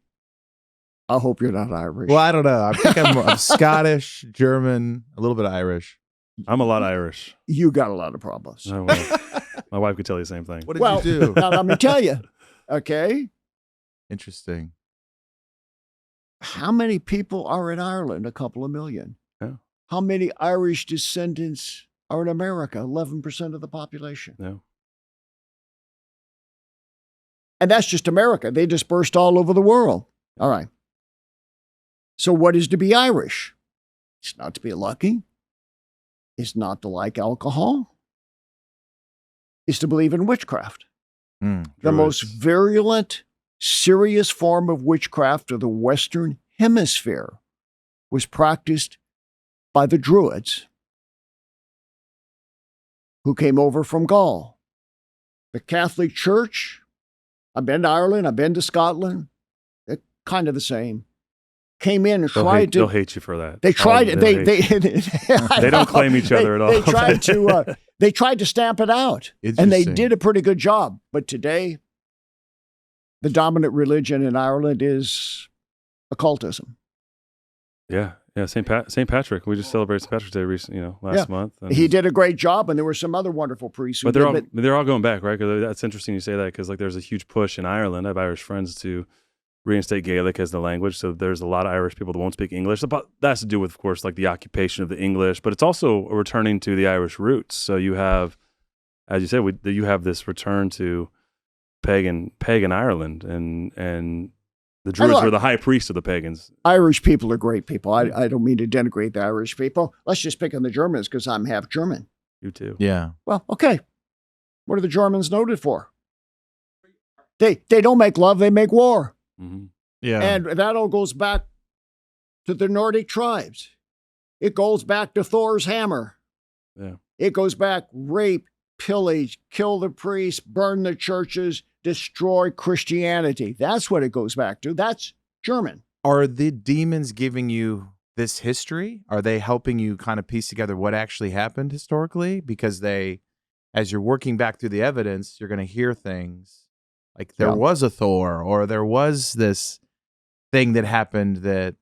S1: I hope you're not Irish.
S7: Well, I don't know. I think I'm Scottish, German, a little bit of Irish.
S9: I'm a lot Irish.
S1: You got a lot of problems.
S9: Oh, well, my wife could tell you the same thing.
S7: What did you do?
S1: Now, let me tell you. Okay?
S7: Interesting.
S1: How many people are in Ireland? A couple of million.
S9: Yeah.
S1: How many Irish descendants are in America? 11% of the population.
S9: Yeah.
S1: And that's just America. They dispersed all over the world. All right. So what is to be Irish? It's not to be lucky. It's not to like alcohol. It's to believe in witchcraft. The most virulent, serious form of witchcraft of the Western Hemisphere was practiced by the Druids who came over from Gaul. The Catholic Church, I've been to Ireland, I've been to Scotland, they're kind of the same. Came in and tried to...
S9: They'll hate you for that.
S1: They tried...
S9: They don't claim each other at all.
S1: They tried to stamp it out. And they did a pretty good job. But today, the dominant religion in Ireland is occultism.
S9: Yeah. St. Patrick. We just celebrated St. Patrick's Day last month. And
S1: he did a great job, and there were some other wonderful priests who
S9: But they're all going back, right? Because that's interesting you say that, because there's a huge push in Ireland. I have Irish friends to reinstate Gaelic as the language. So there's a lot of Irish people that won't speak English. But that has to do with, of course, the occupation of the English. But it's also a returning to the Irish roots. So you have, as you said, you have this return to pagan Ireland, and the Druids were the high priest of the pagans.
S1: Irish people are great people. I don't mean to denigrate the Irish people. Let's just pick on the Germans, because I'm half German.
S9: You too.
S7: Yeah.
S1: Well, okay. What are the Germans noted for? They don't make love, they make war.
S9: Mm-hmm.
S7: Yeah.
S1: And that all goes back to the Nordic tribes. It goes back to Thor's hammer.
S9: Yeah.
S1: It goes back, rape, pillage, kill the priests, burn the churches, destroy Christianity. That's what it goes back to. That's German.
S7: Are the demons giving you this history? Are they helping you kind of piece together what actually happened historically? Because as you're working back through the evidence, you're going to hear things like there was a Thor, or there was this thing that happened that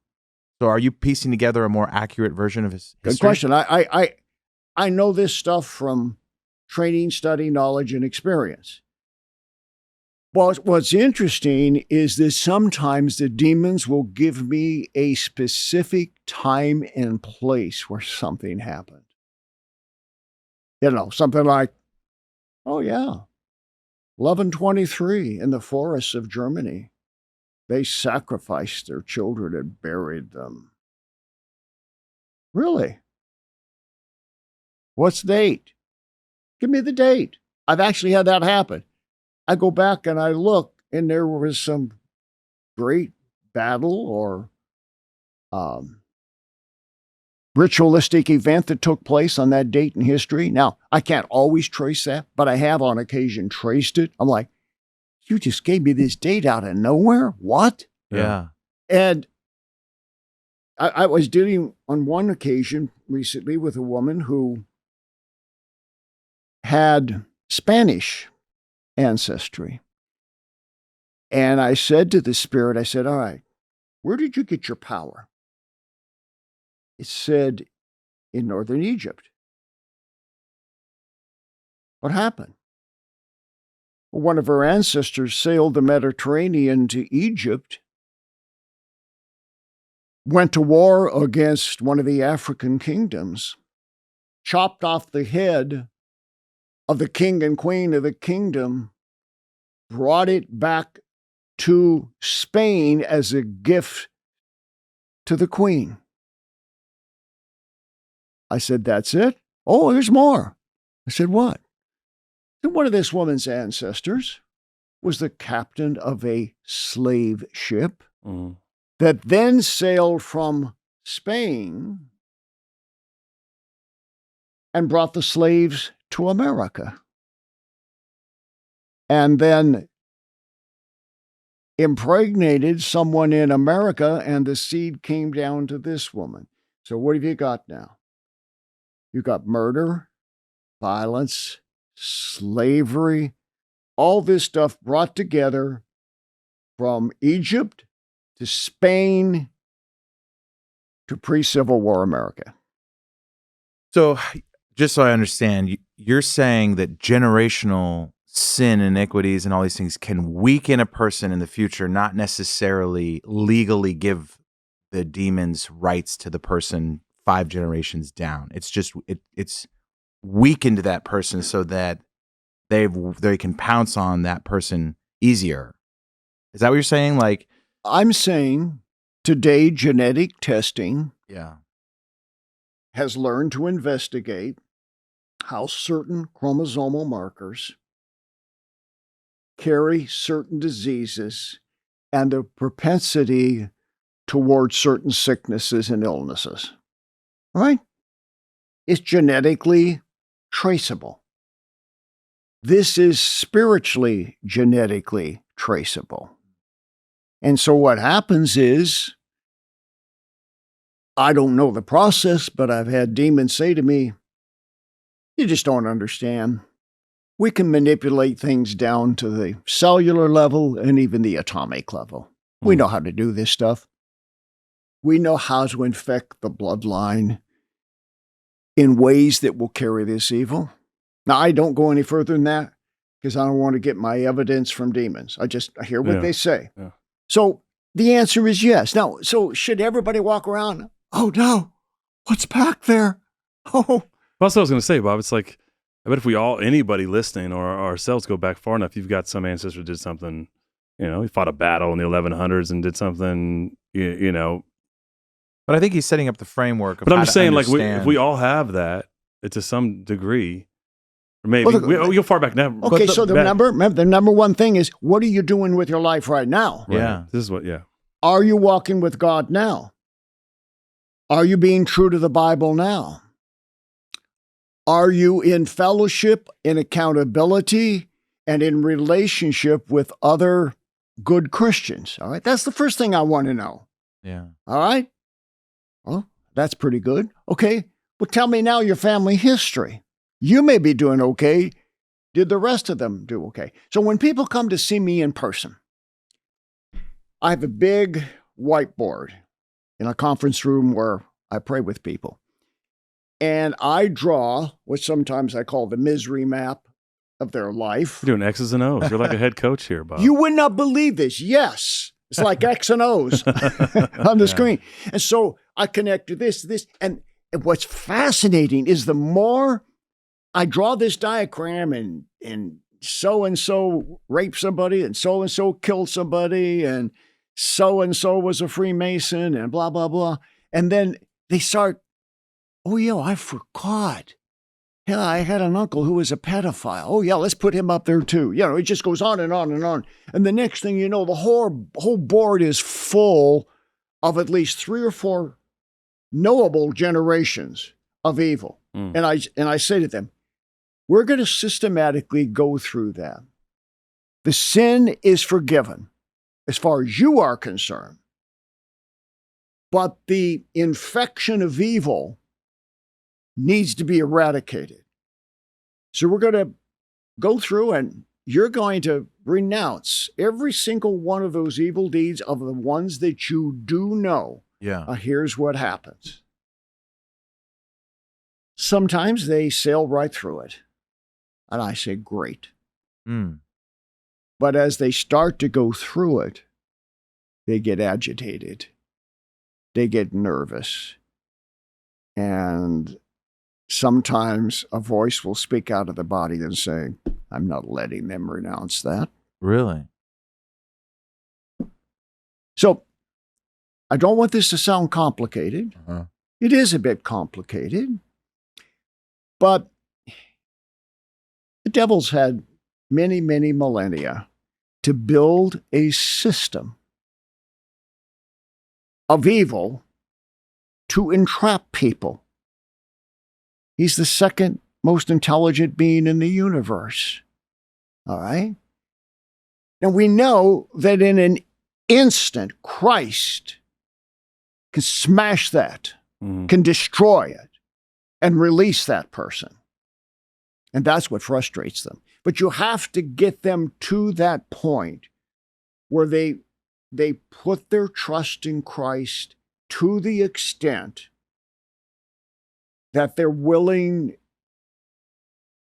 S7: So are you piecing together a more accurate version of his history?
S1: Good question. I know this stuff from training, study, knowledge, and experience. But what's interesting is that sometimes the demons will give me a specific time and place where something happened. You know, something like, oh yeah, 1123 in the forests of Germany. They sacrificed their children and buried them. Really? What's the date? Give me the date. I've actually had that happen. I go back and I look, and there was some great battle or ritualistic event that took place on that date in history. Now, I can't always trace that, but I have on occasion traced it. I'm like, you just gave me this date out of nowhere? What?
S7: Yeah.
S1: And I was dealing on one occasion recently with a woman who had Spanish ancestry. And I said to the spirit, I said, all right, where did you get your power? It said, in northern Egypt. What happened? Well, one of her ancestors sailed the Mediterranean to Egypt, went to war against one of the African kingdoms, chopped off the head of the king and queen of the kingdom, brought it back to Spain as a gift to the queen. I said, that's it? Oh, there's more. I said, what? One of this woman's ancestors was the captain of a slave ship that then sailed from Spain and brought the slaves to America, and then impregnated someone in America, and the seed came down to this woman. So what have you got now? You got murder, violence, slavery, all this stuff brought together from Egypt to Spain to pre-Civil War America.
S7: So just so I understand, you're saying that generational sin, iniquities, and all these things can weaken a person in the future, not necessarily legally give the demons rights to the person 5 generations down. It's just it's weakened that person so that they can pounce on that person easier. Is that what you're saying? Like,
S1: I'm saying today genetic testing has learned to investigate how certain chromosomal markers carry certain diseases and the propensity towards certain sicknesses and illnesses. Right? It's genetically traceable. This is spiritually genetically traceable. And so what happens is, I don't know the process, but I've had demons say to me, you just don't understand. We can manipulate things down to the cellular level and even the atomic level. We know how to do this stuff. We know how to infect the bloodline in ways that will carry this evil. Now, I don't go any further than that because I don't want to get my evidence from demons. I hear what they say. Yeah. So the answer is yes. Now, so should everybody walk around? Oh no, what's back there? Oh.
S9: Well, that's what I was going to say, Bob. It's like, I bet if anybody listening or ourselves go back far enough, you've got some ancestor did something, he fought a battle in the 1100s and did something,
S7: But I think he's setting up the framework of
S9: But I'm
S7: how
S9: just
S7: to
S9: saying, like,
S7: understand.
S9: if we all have that to some degree, or maybe we'll go far back now.
S1: Okay, so the number one thing is, what are you doing with your life right now?
S9: Right.
S7: Yeah.
S9: This is what,
S1: Are you walking with God now? Are you being true to the Bible now? Are you in fellowship, in accountability, and in relationship with other good Christians? All right, that's the first thing I want to know.
S7: Yeah.
S1: All right? Well, that's pretty good. Okay, well, tell me now your family history. You may be doing okay. Did the rest of them do okay? So when people come to see me in person, I have a big whiteboard in a conference room where I pray with people. And I draw what sometimes I call the misery map of their life.
S9: You're doing X's and O's. You're like a head coach here, Bob.
S1: You would not believe this. Yes. It's like X and O's on the screen. And so I connect to this. And what's fascinating is the more I draw this diagram and so-and-so raped somebody and so-and-so killed somebody and so-and-so was a Freemason and blah, blah, blah. And then they start, oh, yeah, I forgot. Yeah, I had an uncle who was a pedophile. Oh, yeah, let's put him up there too. You know, it just goes on and on and on. And the next thing you know, the whole board is full of at least 3 or 4 knowable generations of evil. And I say to them, we're going to systematically go through that. The sin is forgiven as far as you are concerned. But the infection of evil needs to be eradicated. So we're going to go through and you're going to renounce every single one of those evil deeds of the ones that you do know.
S7: Yeah.
S1: Here's what happens. Sometimes they sail right through it. And I say, great. But as they start to go through it, they get agitated. They get nervous. And sometimes a voice will speak out of the body and say, I'm not letting them renounce that.
S7: Really?
S1: So I don't want this to sound complicated. It is a bit complicated. But the devil's had many, many millennia to build a system of evil to entrap people. He's the second most intelligent being in the universe. All right? And we know that in an instant, Christ can smash that, can destroy it, and release that person. And that's what frustrates them. But you have to get them to that point where they put their trust in Christ to the extent that they're willing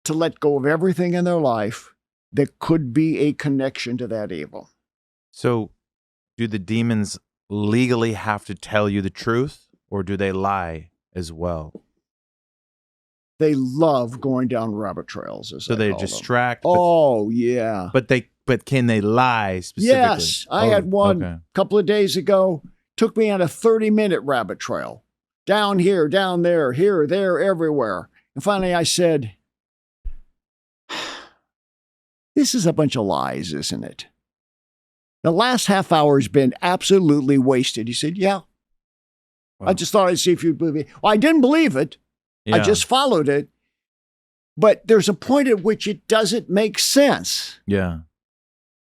S1: to let go of everything in their life that could be a connection to that evil.
S7: So do the demons legally have to tell you the truth, or do they lie as well?
S1: They love going down rabbit trails, as
S7: so they
S1: call
S7: distract.
S1: them. Oh, yeah.
S7: But can they lie specifically?
S1: Yes. I had one
S7: a
S1: couple of days ago, took me on a 30-minute rabbit trail. Down here, down there, here, there, everywhere. And finally I said, this is a bunch of lies, isn't it? The last half hour has been absolutely wasted. He said, yeah. Wow. I just thought I'd see if you'd believe it. Well, I didn't believe it. Yeah. I just followed it. But there's a point at which it doesn't make sense.
S7: Yeah.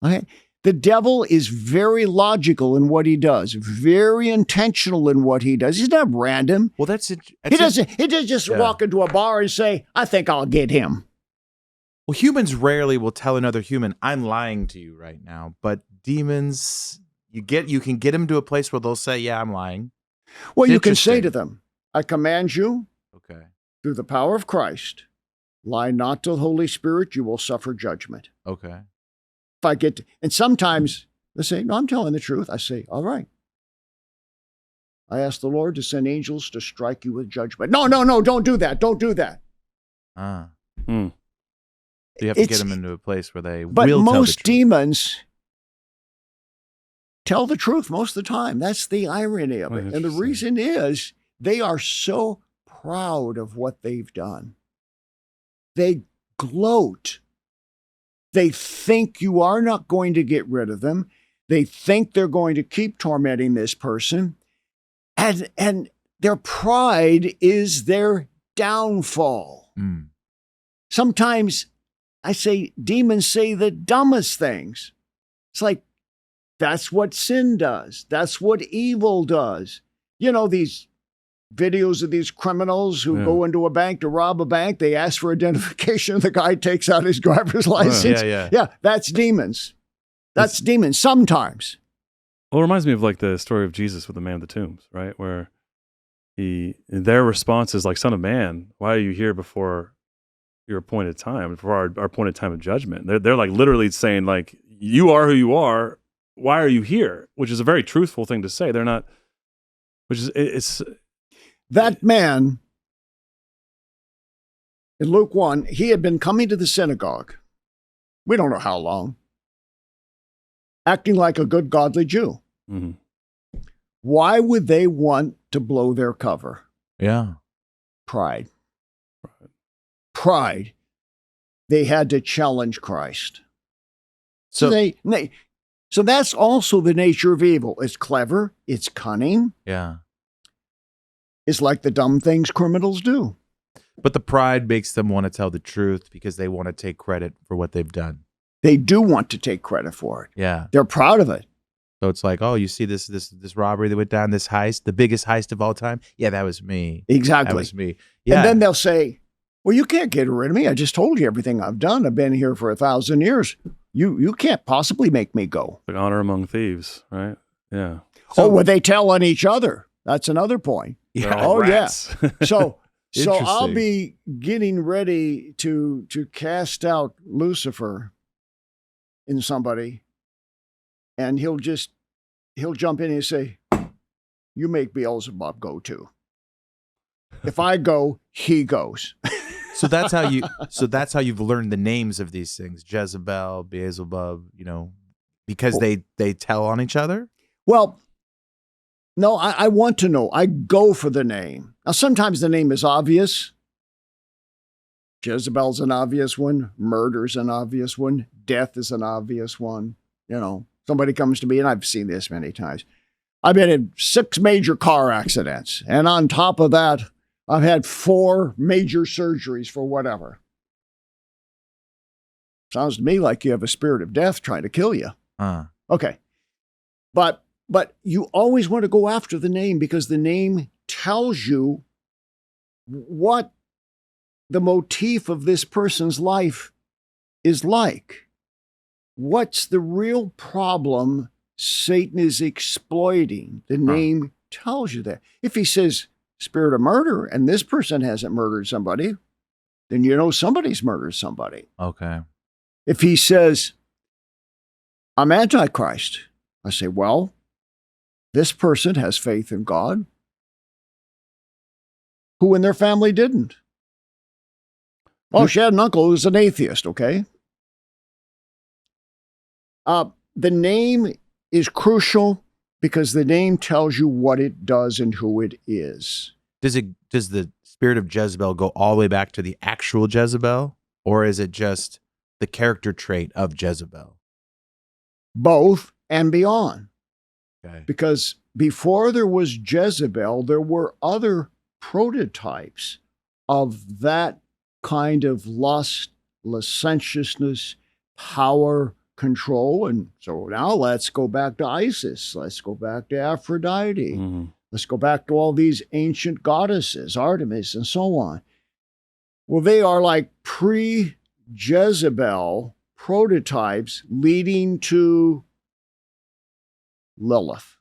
S1: Okay. The devil is very logical in what he does, very intentional in what he does. He's not random.
S7: Well, that's it.
S1: He doesn't just walk into a bar and say, I think I'll get him.
S7: Well, humans rarely will tell another human, I'm lying to you right now. But demons, you can get them to a place where they'll say, yeah, I'm lying.
S1: Well, you can say to them, I command you,
S7: okay,
S1: through the power of Christ, lie not to the Holy Spirit, you will suffer judgment.
S7: Okay.
S1: If I get to, and sometimes they say, no, I'm telling the truth. I say, all right. I ask the Lord to send angels to strike you with judgment. No, don't do that. Don't do that.
S7: So you have to get them into a place where they
S1: but
S7: will tell the truth.
S1: Most demons tell the truth most of the time. That's the irony of it. And the reason is they are so proud of what they've done. They gloat. They think you are not going to get rid of them. They think they're going to keep tormenting this person. And their pride is their downfall. Sometimes I say demons say the dumbest things. It's like, that's what sin does. That's what evil does. You know, these videos of these criminals who go into a bank to rob a bank. They ask for identification. The guy takes out his driver's license. Yeah, that's demons. Demons sometimes.
S9: Well, it reminds me of like the story of Jesus with the man of the tombs, right? Where their response is like, "Son of Man, why are you here before your appointed time, before our appointed time of judgment?" They're like literally saying like, "You are who you are. Why are you here?" Which is a very truthful thing to say. They're not, which is it's
S1: that man in Luke 1. He had been coming to the synagogue. We don't know how long, acting like a good, godly Jew.
S9: Mm-hmm.
S1: Why would they want to blow their cover?
S7: Yeah.
S1: Pride. They had to challenge Christ. So that's also the nature of evil. It's clever. It's cunning.
S7: Yeah.
S1: It's like the dumb things criminals do.
S7: But the pride makes them want to tell the truth because they want to take credit for what they've done.
S1: They do want to take credit for it.
S7: Yeah.
S1: They're proud of it.
S7: So it's like, oh, you see this robbery that went down, this heist, the biggest heist of all time? Yeah, that was me.
S1: Exactly.
S7: That was me. Yeah.
S1: And then they'll say, well, you can't get rid of me. I just told you everything I've done. I've been here for 1,000 years. You can't possibly make me go.
S9: like honor among thieves, right? Yeah.
S1: Would they tell on each other? That's another point.
S7: Yeah.
S1: Oh,
S9: rats.
S1: yeah. So I'll
S7: Interesting.
S1: be getting ready to cast out Lucifer in somebody, and he'll jump in and say, "You make Beelzebub go too. If I go, he goes."
S7: So that's how you've learned the names of these things, Jezebel, Beelzebub, because they tell on each other?
S1: Well, no, I want to know. I go for the name. Now, sometimes the name is obvious. Jezebel's an obvious one. Murder's an obvious one. Death is an obvious one. Somebody comes to me, and I've seen this many times. I've been in 6 major car accidents. And on top of that, I've had 4 major surgeries for whatever. Sounds to me like you have a spirit of death trying to kill you. Okay. But you always want to go after the name because the name tells you what the motif of this person's life is like. What's the real problem Satan is exploiting? The name tells you that. If he says spirit of murder and this person hasn't murdered somebody, then you know somebody's murdered somebody.
S7: Okay.
S1: If he says, I'm Antichrist, I say, well, this person has faith in God. Who in their family didn't? Oh, she had an uncle who was an atheist, okay? The name is crucial because the name tells you what it does and who it is.
S7: Does the spirit of Jezebel go all the way back to the actual Jezebel, or is it just the character trait of Jezebel?
S1: Both and beyond.
S7: Okay.
S1: Because before there was Jezebel, there were other prototypes of that kind of lust, licentiousness, power, control. And so now let's go back to Isis. Let's go back to Aphrodite.
S9: Mm-hmm.
S1: Let's go back to all these ancient goddesses, Artemis and so on. Well, they are like pre-Jezebel prototypes leading to Lilith,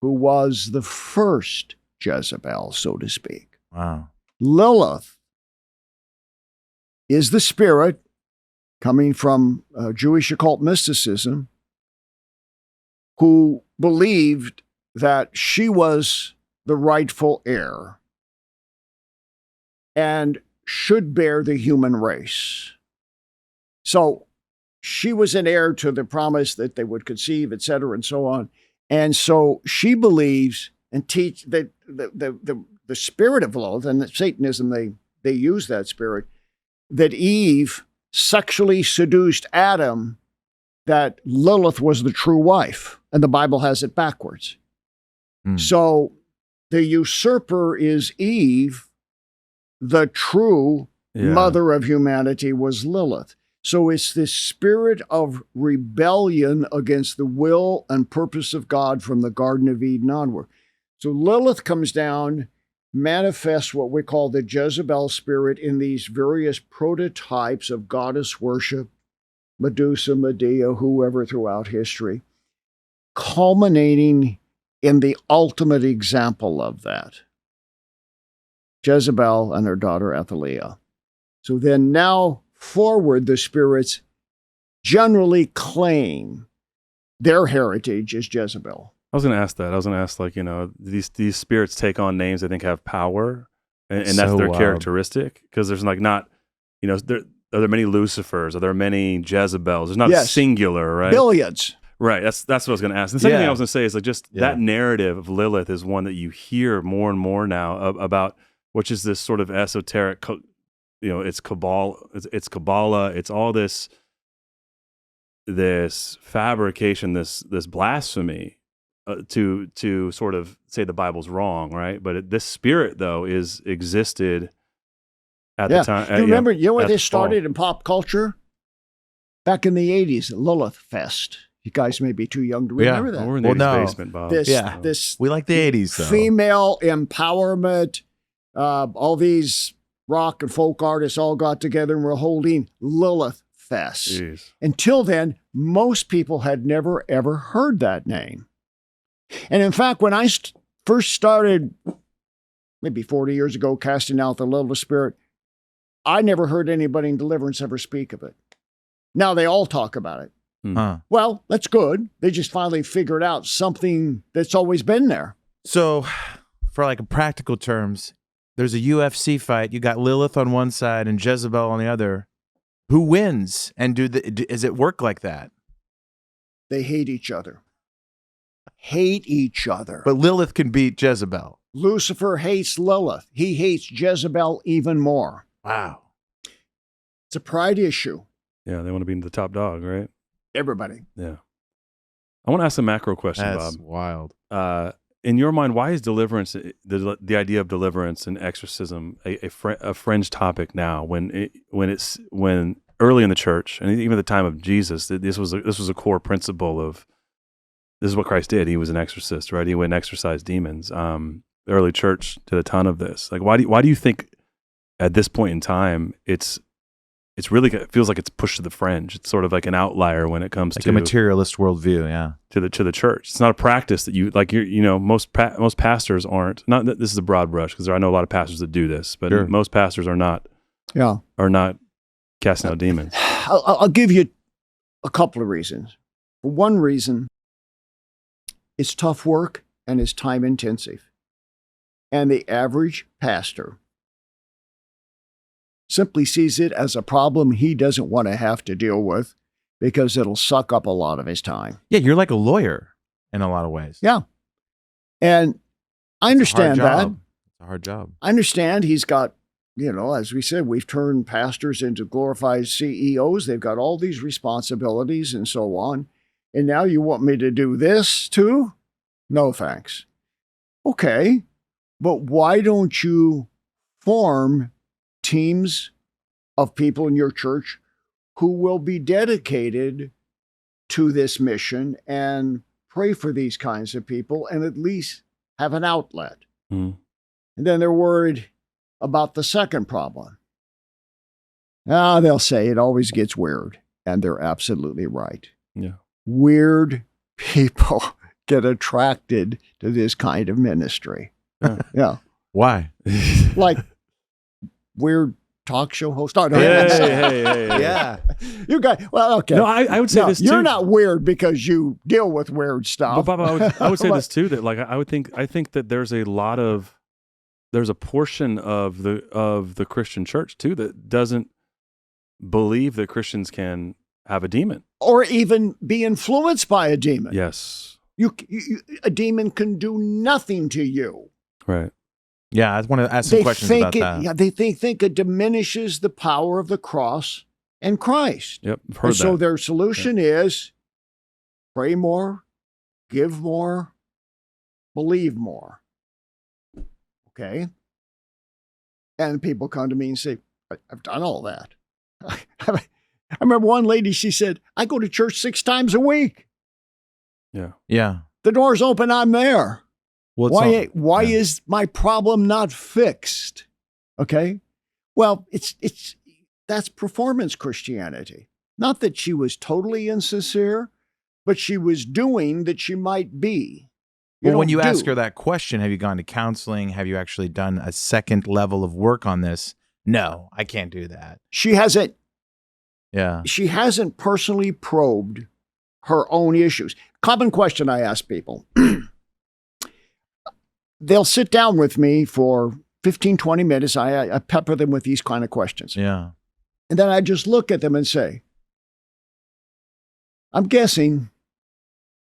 S1: who was the first Jezebel, so to speak.
S7: Wow.
S1: Lilith is the spirit coming from Jewish occult mysticism who believed that she was the rightful heir and should bear the human race. So she was an heir to the promise that they would conceive, etc., and so on. And so she believes and teach that the spirit of Lilith, and Satanism, they use that spirit, that Eve sexually seduced Adam, that Lilith was the true wife, and the Bible has it backwards. So the usurper is Eve, the true mother of humanity was Lilith. So it's this spirit of rebellion against the will and purpose of God from the Garden of Eden onward. So Lilith comes down, manifests what we call the Jezebel spirit in these various prototypes of goddess worship, Medusa, Medea, whoever throughout history. culminating in the ultimate example of that. Jezebel and her daughter Athaliah. So then now forward, the spirits generally claim their heritage is Jezebel.
S9: I was going to ask that. I was going to ask, like, you know, these spirits take on names they think have power, and that's their characteristic. Because there's like not, you know, are there many Lucifers? Are there many Jezebels? There's not singular, right?
S1: Billions.
S9: Right. That's what I was going to ask. The second thing I was going to say is like just that narrative of Lilith is one that you hear more and more now about, which is this sort of esoteric, you know, it's Kabbalah, it's all this fabrication, this blasphemy to sort of say the Bible's wrong, right? But this spirit though existed at the time.
S1: You remember, you know where this started in pop culture? Back in the 80s, Lilith Fest. You guys may be too young to remember that.
S9: We're in the basement, Bob.
S1: This
S7: we like the 80s though.
S1: Female empowerment. All these rock and folk artists all got together and were holding Lilith Fest.
S9: Jeez.
S1: Until then, most people had never, ever heard that name. And in fact, when I first started, maybe 40 years ago, casting out the Lilith spirit, I never heard anybody in deliverance ever speak of it. Now they all talk about it. Well, that's good. They just finally figured out something that's always been there.
S7: So, for like practical terms, there's a UFC fight. You got Lilith on one side and Jezebel on the other. Who wins? And does it work like that?
S1: They hate each other. Hate each other.
S7: But Lilith can beat Jezebel.
S1: Lucifer hates Lilith. He hates Jezebel even more.
S7: Wow.
S1: It's a pride issue.
S9: Yeah, they want to be the top dog, right?
S1: Everybody.
S9: Yeah. I want to ask a macro question,
S7: That's
S9: Bob.
S7: wild.
S9: In your mind, why is deliverance, the idea of deliverance and exorcism, a fringe topic now? When early in the church, and even at the time of Jesus, this was a core principle of this is what Christ did. He was an exorcist, right? He went and exorcised demons. The early church did a ton of this. Like, why do you think at this point in time it feels like it's pushed to the fringe? It's sort of like an outlier when it comes
S7: like
S9: to
S7: a materialist worldview, to
S9: the church. It's not a practice that most pastors aren't. Not that this is a broad brush, because I know a lot of pastors that do this, but most pastors are not casting out demons.
S1: I'll give you a couple of reasons. For one reason, it's tough work and it's time intensive, and the average pastor simply sees it as a problem he doesn't want to have to deal with because it'll suck up a lot of his time.
S7: Yeah, you're like a lawyer in a lot of ways.
S1: Yeah. And I understand that.
S7: It's a hard job.
S1: I understand he's got, as we said, we've turned pastors into glorified CEOs. They've got all these responsibilities and so on. And now you want me to do this too? No, thanks. Okay. But why don't you form teams of people in your church who will be dedicated to this mission and pray for these kinds of people and at least have an outlet? And then they're worried about the second problem. They'll say it always gets weird, and they're absolutely right.
S9: Yeah.
S1: Weird people get attracted to this kind of ministry. Yeah.
S7: Why?
S1: Like weird talk show host.
S9: Hey.
S7: Yeah.
S1: You guys, well, okay.
S9: No, I would say this too.
S1: You're not weird because you deal with weird stuff.
S9: But Bob, I would say this too, that like I think that there's a portion of the Christian church too that doesn't believe that Christians can have a demon
S1: or even be influenced by a demon.
S9: Yes.
S1: A demon can do nothing to you.
S9: Right.
S7: Yeah, I want to ask some questions about that.
S1: Yeah, they think it diminishes the power of the cross and Christ.
S9: Yep, I've heard that.
S1: So their solution is pray more, give more, believe more. Okay? And people come to me and say, I've done all that. I remember one lady, she said, I go to church 6 times a week.
S9: Yeah.
S7: Yeah.
S1: The door's open, I'm there.
S7: Well,
S1: why is my problem not fixed? Okay. Well, that's performance Christianity. Not that she was totally insincere, but she was doing that she might be.
S7: Well, when you ask her that question, have you gone to counseling? Have you actually done a second level of work on this? No, I can't do that.
S1: She hasn't.
S7: Yeah.
S1: She hasn't personally probed her own issues. Common question I ask people. They'll sit down with me for 15, 20 minutes. I pepper them with these kind of questions.
S7: Yeah.
S1: And then I just look at them and say, I'm guessing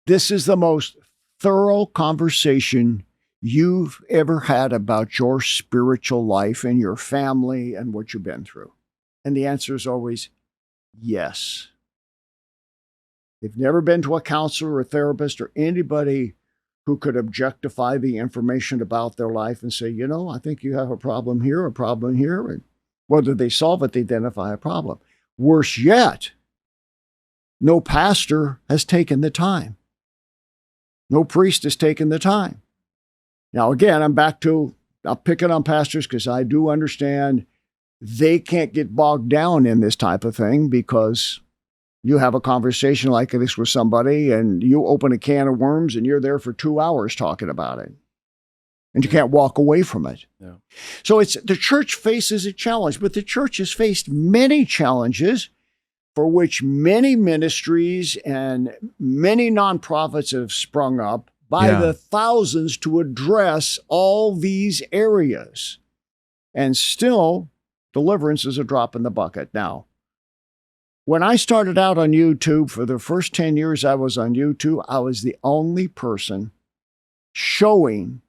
S1: this is the most thorough conversation you've ever had about your spiritual life and your family and what you've been through. And the answer is always yes. They've never been to a counselor or a therapist or anybody who could objectify the information about their life and say, I think you have a problem here. And whether they solve it, they identify a problem. Worse yet, no pastor has taken the time. No priest has taken the time. Now, again, I'm picking on pastors because I do understand they can't get bogged down in this type of thing because you have a conversation like this with somebody and you open a can of worms and you're there for 2 hours talking about it. And you can't walk away from it.
S9: Yeah.
S1: So the church faces a challenge, but the church has faced many challenges for which many ministries and many nonprofits have sprung up by the thousands to address all these areas. And still, deliverance is a drop in the bucket. Now, when I started out on YouTube, for the first 10 years I was on YouTube, I was the only person showing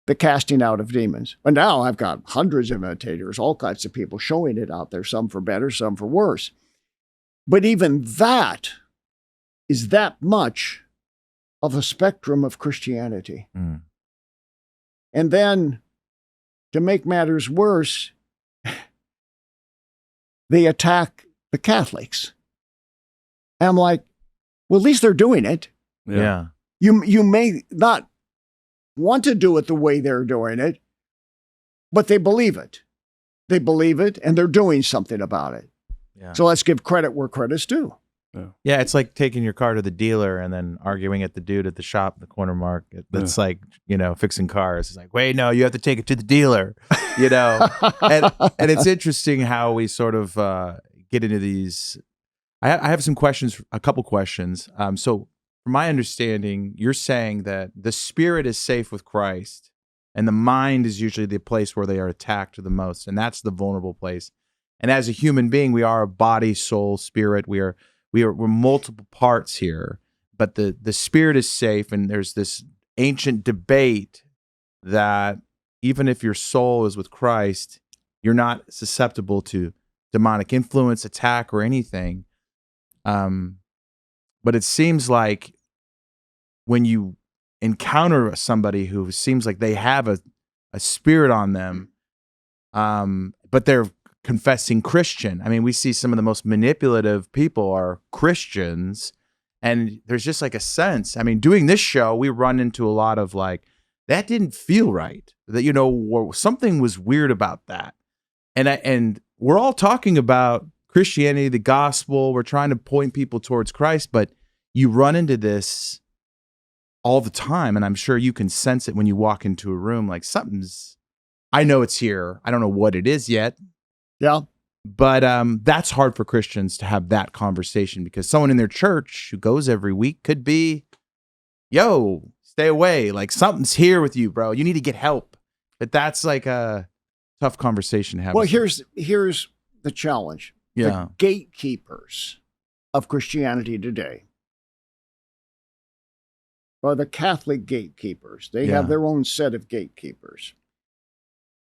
S1: the casting out of demons. But now I've got hundreds of imitators, all kinds of people showing it out there, some for better, some for worse. But even that is that much of a spectrum of Christianity.
S7: Mm.
S1: And then, to make matters worse, they attack the Catholics. And I'm like, well, at least they're doing it.
S7: Yeah.
S1: You may not want to do it the way they're doing it, but they believe it. They believe it, and they're doing something about it.
S7: Yeah.
S1: So let's give credit where credit's due.
S7: Yeah, it's like taking your car to the dealer and then arguing at the dude at the shop, the corner market. That's like, fixing cars. It's like, wait, no, you have to take it to the dealer, and it's interesting how we sort of get into these. I have some questions, a couple questions. So from my understanding, you're saying that the spirit is safe with Christ and the mind is usually the place where they are attacked the most. And that's the vulnerable place. And as a human being, we are a body, soul, spirit. We're multiple parts here, but the spirit is safe. And there's this ancient debate that even if your soul is with Christ, you're not susceptible to demonic influence, attack, or anything. But it seems like when you encounter somebody who seems like they have a spirit on them, but they're confessing Christian. I mean, we see some of the most manipulative people are Christians, and there's just like a sense. I mean, doing this show, we run into a lot of like, that didn't feel right. That, something was weird about that. And we're all talking about Christianity, the gospel. We're trying to point people towards Christ, but you run into this all the time. And I'm sure you can sense it when you walk into a room, like I know it's here. I don't know what it is yet.
S1: Yeah.
S7: But that's hard for Christians to have that conversation because someone in their church who goes every week could be, yo, stay away. Like something's here with you, bro. You need to get help. But that's like a tough conversation to have.
S1: Well, here's the challenge.
S7: Yeah.
S1: The gatekeepers of Christianity today are the Catholic gatekeepers. They have their own set of gatekeepers.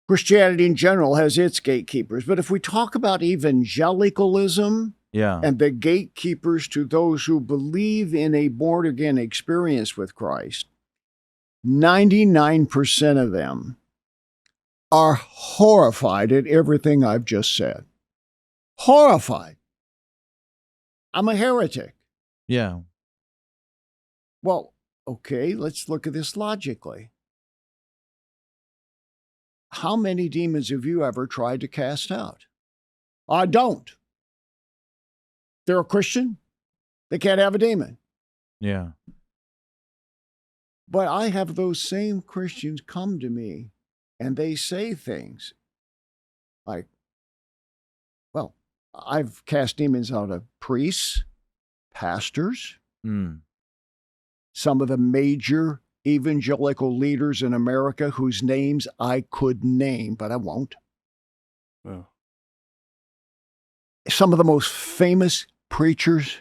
S1: Christianity in general has its gatekeepers. But if we talk about evangelicalism and the gatekeepers to those who believe in a born-again experience with Christ, 99% of them are horrified at everything I've just said. Horrified. I'm a heretic.
S7: Yeah.
S1: Well, okay, let's look at this logically. How many demons have you ever tried to cast out? I don't. They're a Christian. They can't have a demon.
S7: Yeah.
S1: But I have those same Christians come to me and they say things like, well, I've cast demons out of priests, pastors, some of the major evangelical leaders in America whose names I could name, but I won't.
S9: Well.
S1: Some of the most famous preachers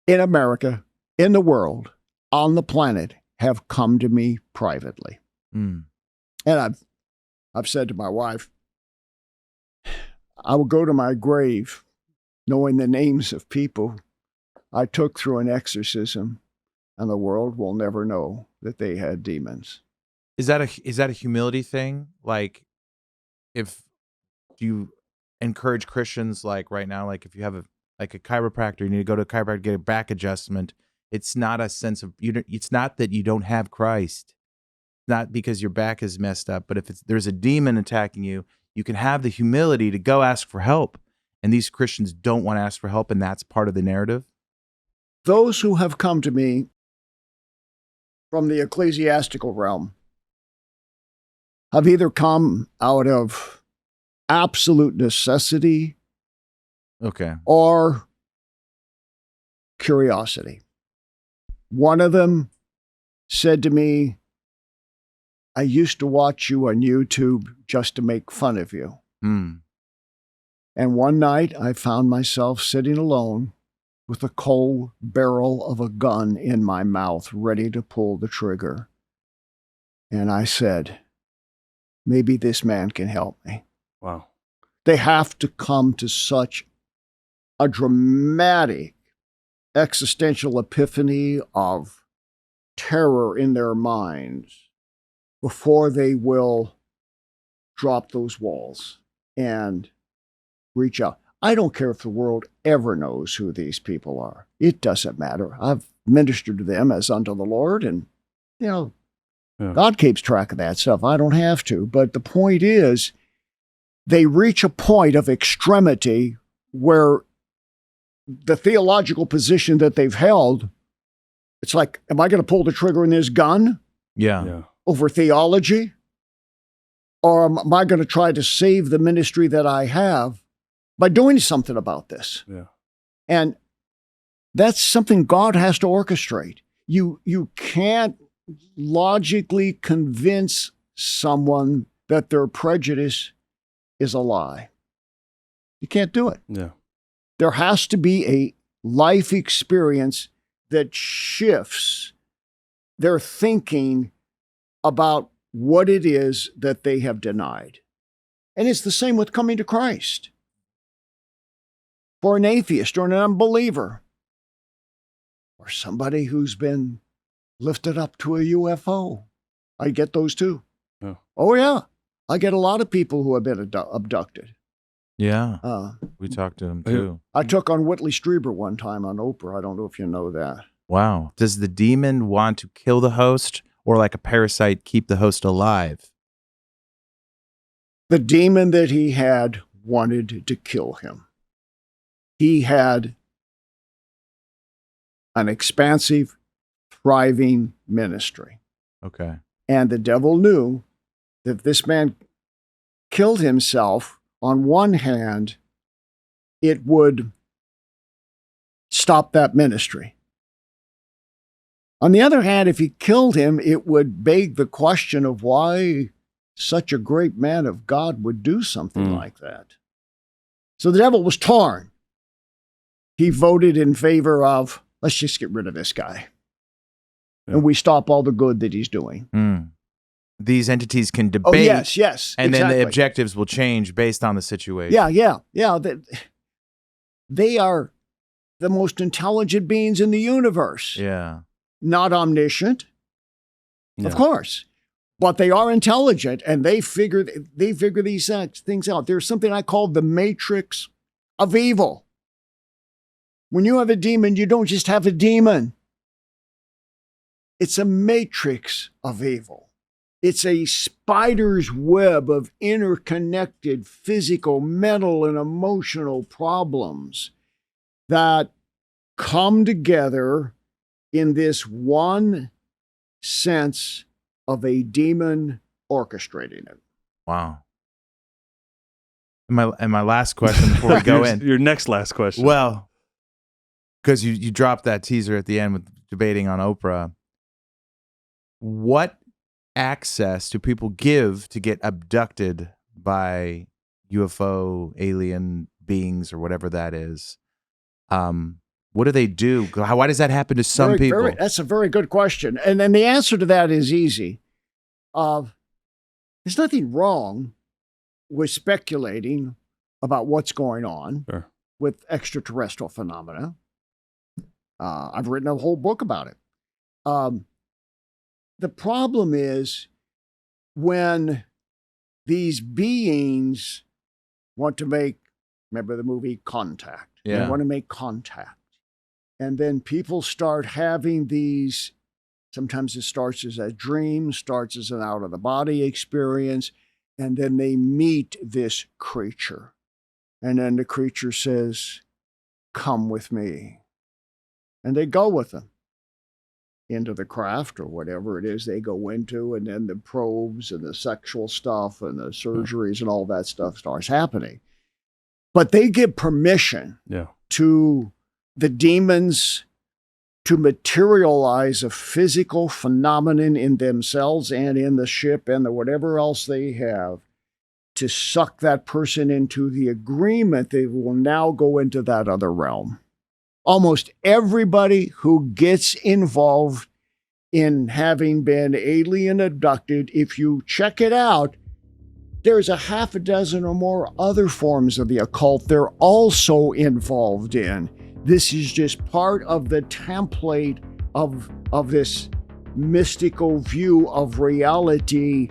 S1: in America, in the world, on the planet, have come to me privately. And I've said to my wife, I will go to my grave knowing the names of people I took through an exorcism, and the world will never know that they had demons.
S7: Is that a humility thing? Like, if you encourage Christians, like right now, like if you have a chiropractor, you need to go to a chiropractor to get a back adjustment. It's not a sense of it's not that you don't have Christ. It's not because your back is messed up, but if there's a demon attacking you, you can have the humility to go ask for help. And these Christians don't want to ask for help, and that's part of the narrative.
S1: Those who have come to me from the ecclesiastical realm have either come out of absolute necessity, or curiosity. One of them said to me, I used to watch you on YouTube just to make fun of you. And one night I found myself sitting alone with the cold barrel of a gun in my mouth, ready to pull the trigger. And I said, maybe this man can help me.
S9: Wow.
S1: They have to come to such a dramatic existential epiphany of terror in their minds before they will drop those walls and reach out. I don't care if the world ever knows who these people are. It doesn't matter. I've ministered to them as unto the Lord, and, God keeps track of that stuff. I don't have to. But the point is, they reach a point of extremity where the theological position that they've held, it's like, am I going to pull the trigger in this gun?
S7: Yeah.
S1: Over theology? Or am I going to try to save the ministry that I have by doing something about this?
S9: Yeah.
S1: And that's something God has to orchestrate. You can't logically convince someone that their prejudice is a lie. You can't do it.
S9: Yeah.
S1: There has to be a life experience that shifts their thinking about what it is that they have denied. And it's the same with coming to Christ. For an atheist or an unbeliever, or somebody who's been lifted up to a UFO, I get those too.
S9: Yeah.
S1: Oh, yeah. I get a lot of people who have been abducted.
S7: Yeah. We talked to him too.
S1: I took on Whitley Strieber one time on Oprah. I don't know if you know that.
S7: Wow. Does the demon want to kill the host, or like a parasite keep the host alive?
S1: The demon that he had wanted to kill him. He had an expansive, thriving ministry.
S7: Okay.
S1: And the devil knew that if this man killed himself, on one hand, it would stop that ministry. On the other hand, if he killed him, it would beg the question of why such a great man of God would do something like that. So the devil was torn. He voted in favor of, let's just get rid of this guy. And we stop all the good that he's doing.
S7: These entities can debate.
S1: Oh, yes.
S7: And
S1: exactly.
S7: then the objectives will change based on the situation.
S1: Yeah. They are the most intelligent beings in the universe.
S7: Yeah.
S1: Not omniscient, of course, but they are intelligent, and they figure these things out. There's something I call the matrix of evil. When you have a demon, you don't just have a demon. It's a matrix of evil. It's a spider's web of interconnected physical, mental, and emotional problems that come together in this one sense of a demon orchestrating it.
S7: Wow. And my last question before we go in.
S9: Your next last question.
S7: Well, because you dropped that teaser at the end with debating on Oprah. What access do people give to get abducted by UFO alien beings or whatever that is? What do they do? Why does that happen to some people?
S1: That's a very good question. And then the answer to that is easy. There's nothing wrong with speculating about what's going on with extraterrestrial phenomena. I've written a whole book about it. The problem is when these beings want to make, remember the movie Contact?
S7: Yeah.
S1: They want to make contact. And then people start having these, sometimes it starts as a dream, starts as an out-of-the-body experience, and then they meet this creature. And then the creature says, come with me. And they go with them into the craft or whatever it is they go into, and then the probes and the sexual stuff and the surgeries and all that stuff starts happening. But they give permission to the demons to materialize a physical phenomenon in themselves and in the ship and the whatever else they have to suck that person into the agreement they will now go into that other realm. Almost everybody who gets involved in having been alien abducted, if you check it out, there's a half a dozen or more other forms of the occult they're also involved in. This is just part of the template of this mystical view of reality,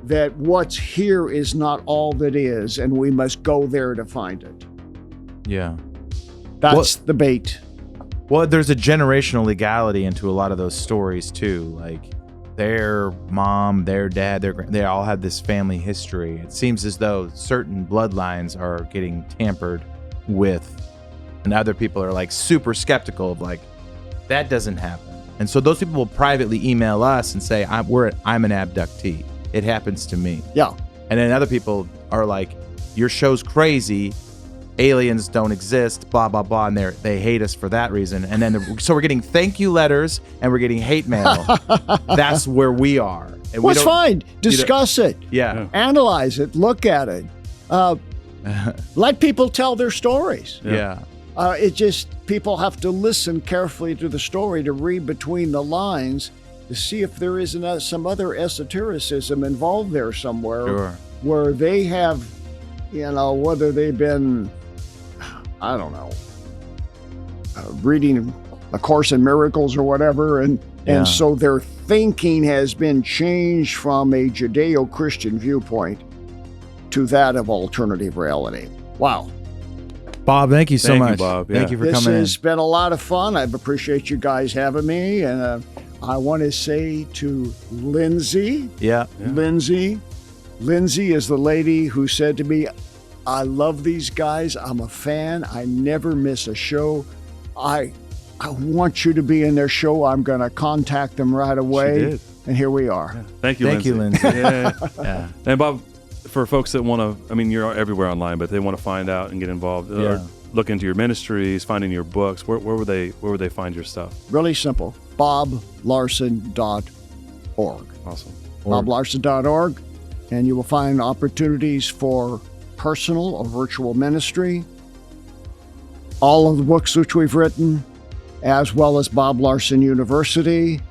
S1: that what's here is not all that is, and we must go there to find it.
S7: Yeah.
S1: That's the bait.
S7: Well, there's a generational legality into a lot of those stories too. Like their mom, their dad, they all have this family history. It seems as though certain bloodlines are getting tampered with, and other people are like super skeptical of like, that doesn't happen. And so those people will privately email us and say, I'm an abductee. It happens to me.
S1: Yeah.
S7: And then other people are like, your show's crazy. Aliens don't exist, blah, blah, blah. And they hate us for that reason. And then, so we're getting thank you letters and we're getting hate mail. That's where we are. And
S1: well, it's fine. Discuss it.
S7: Yeah.
S1: Analyze it. Look at it. Let people tell their stories.
S7: Yeah.
S1: It just, people have to listen carefully to the story, to read between the lines, to see if there isn't some other esotericism involved there somewhere, where they have, whether they've been, I don't know, reading A Course in Miracles or whatever, and so their thinking has been changed from a Judeo-Christian viewpoint to that of alternative reality. Wow.
S7: Bob, thank you so much.
S9: Thank you, Bob.
S7: Thank you for coming in.
S1: This has been a lot of fun. I appreciate you guys having me. And I want to say to Lindsay. Lindsay is the lady who said to me, I love these guys. I'm a fan. I never miss a show. I want you to be in their show. I'm going to contact them right away.
S9: She did.
S1: And here we are.
S9: Yeah. Thank you, Lindsay. Yeah. And Bob, for folks that want to, you're everywhere online, but they want to find out and get involved, or look into your ministries, finding your books, where would they find your stuff?
S1: Really simple. BobLarson.org.
S9: Awesome.
S1: BobLarson.org. And you will find opportunities for personal or virtual ministry, all of the books which we've written, as well as Bob Larson University.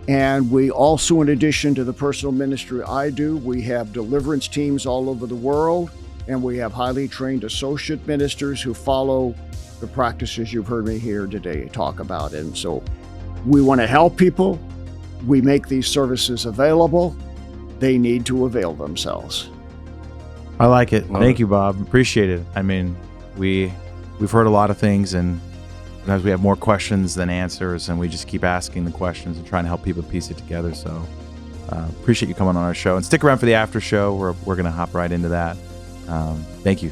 S1: And we also, in addition to the personal ministry I do, we have deliverance teams all over the world, and we have highly trained associate ministers who follow the practices you've heard me here today talk about. And so we want to help people. We make these services available. They need to avail themselves.
S7: I like it. Thank you, Bob. Appreciate it. We've heard a lot of things, and sometimes we have more questions than answers, and we just keep asking the questions and trying to help people piece it together. So appreciate you coming on our show, and stick around for the after show. We're going to hop right into that. Thank you.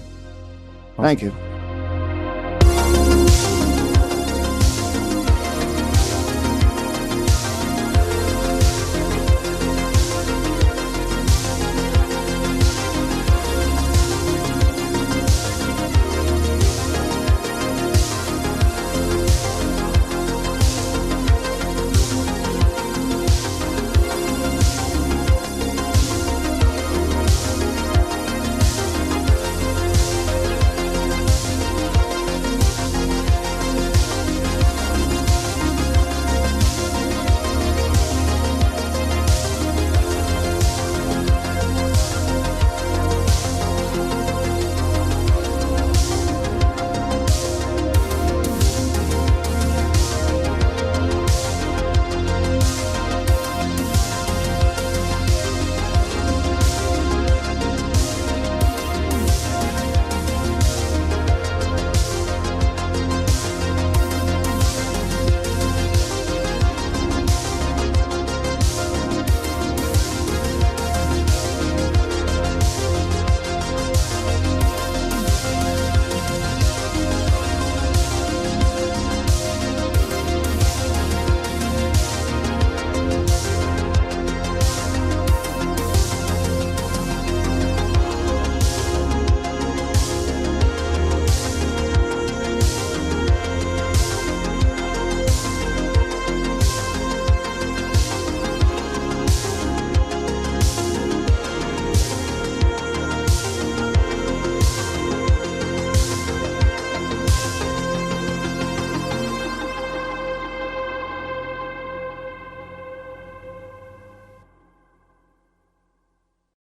S1: Thank you.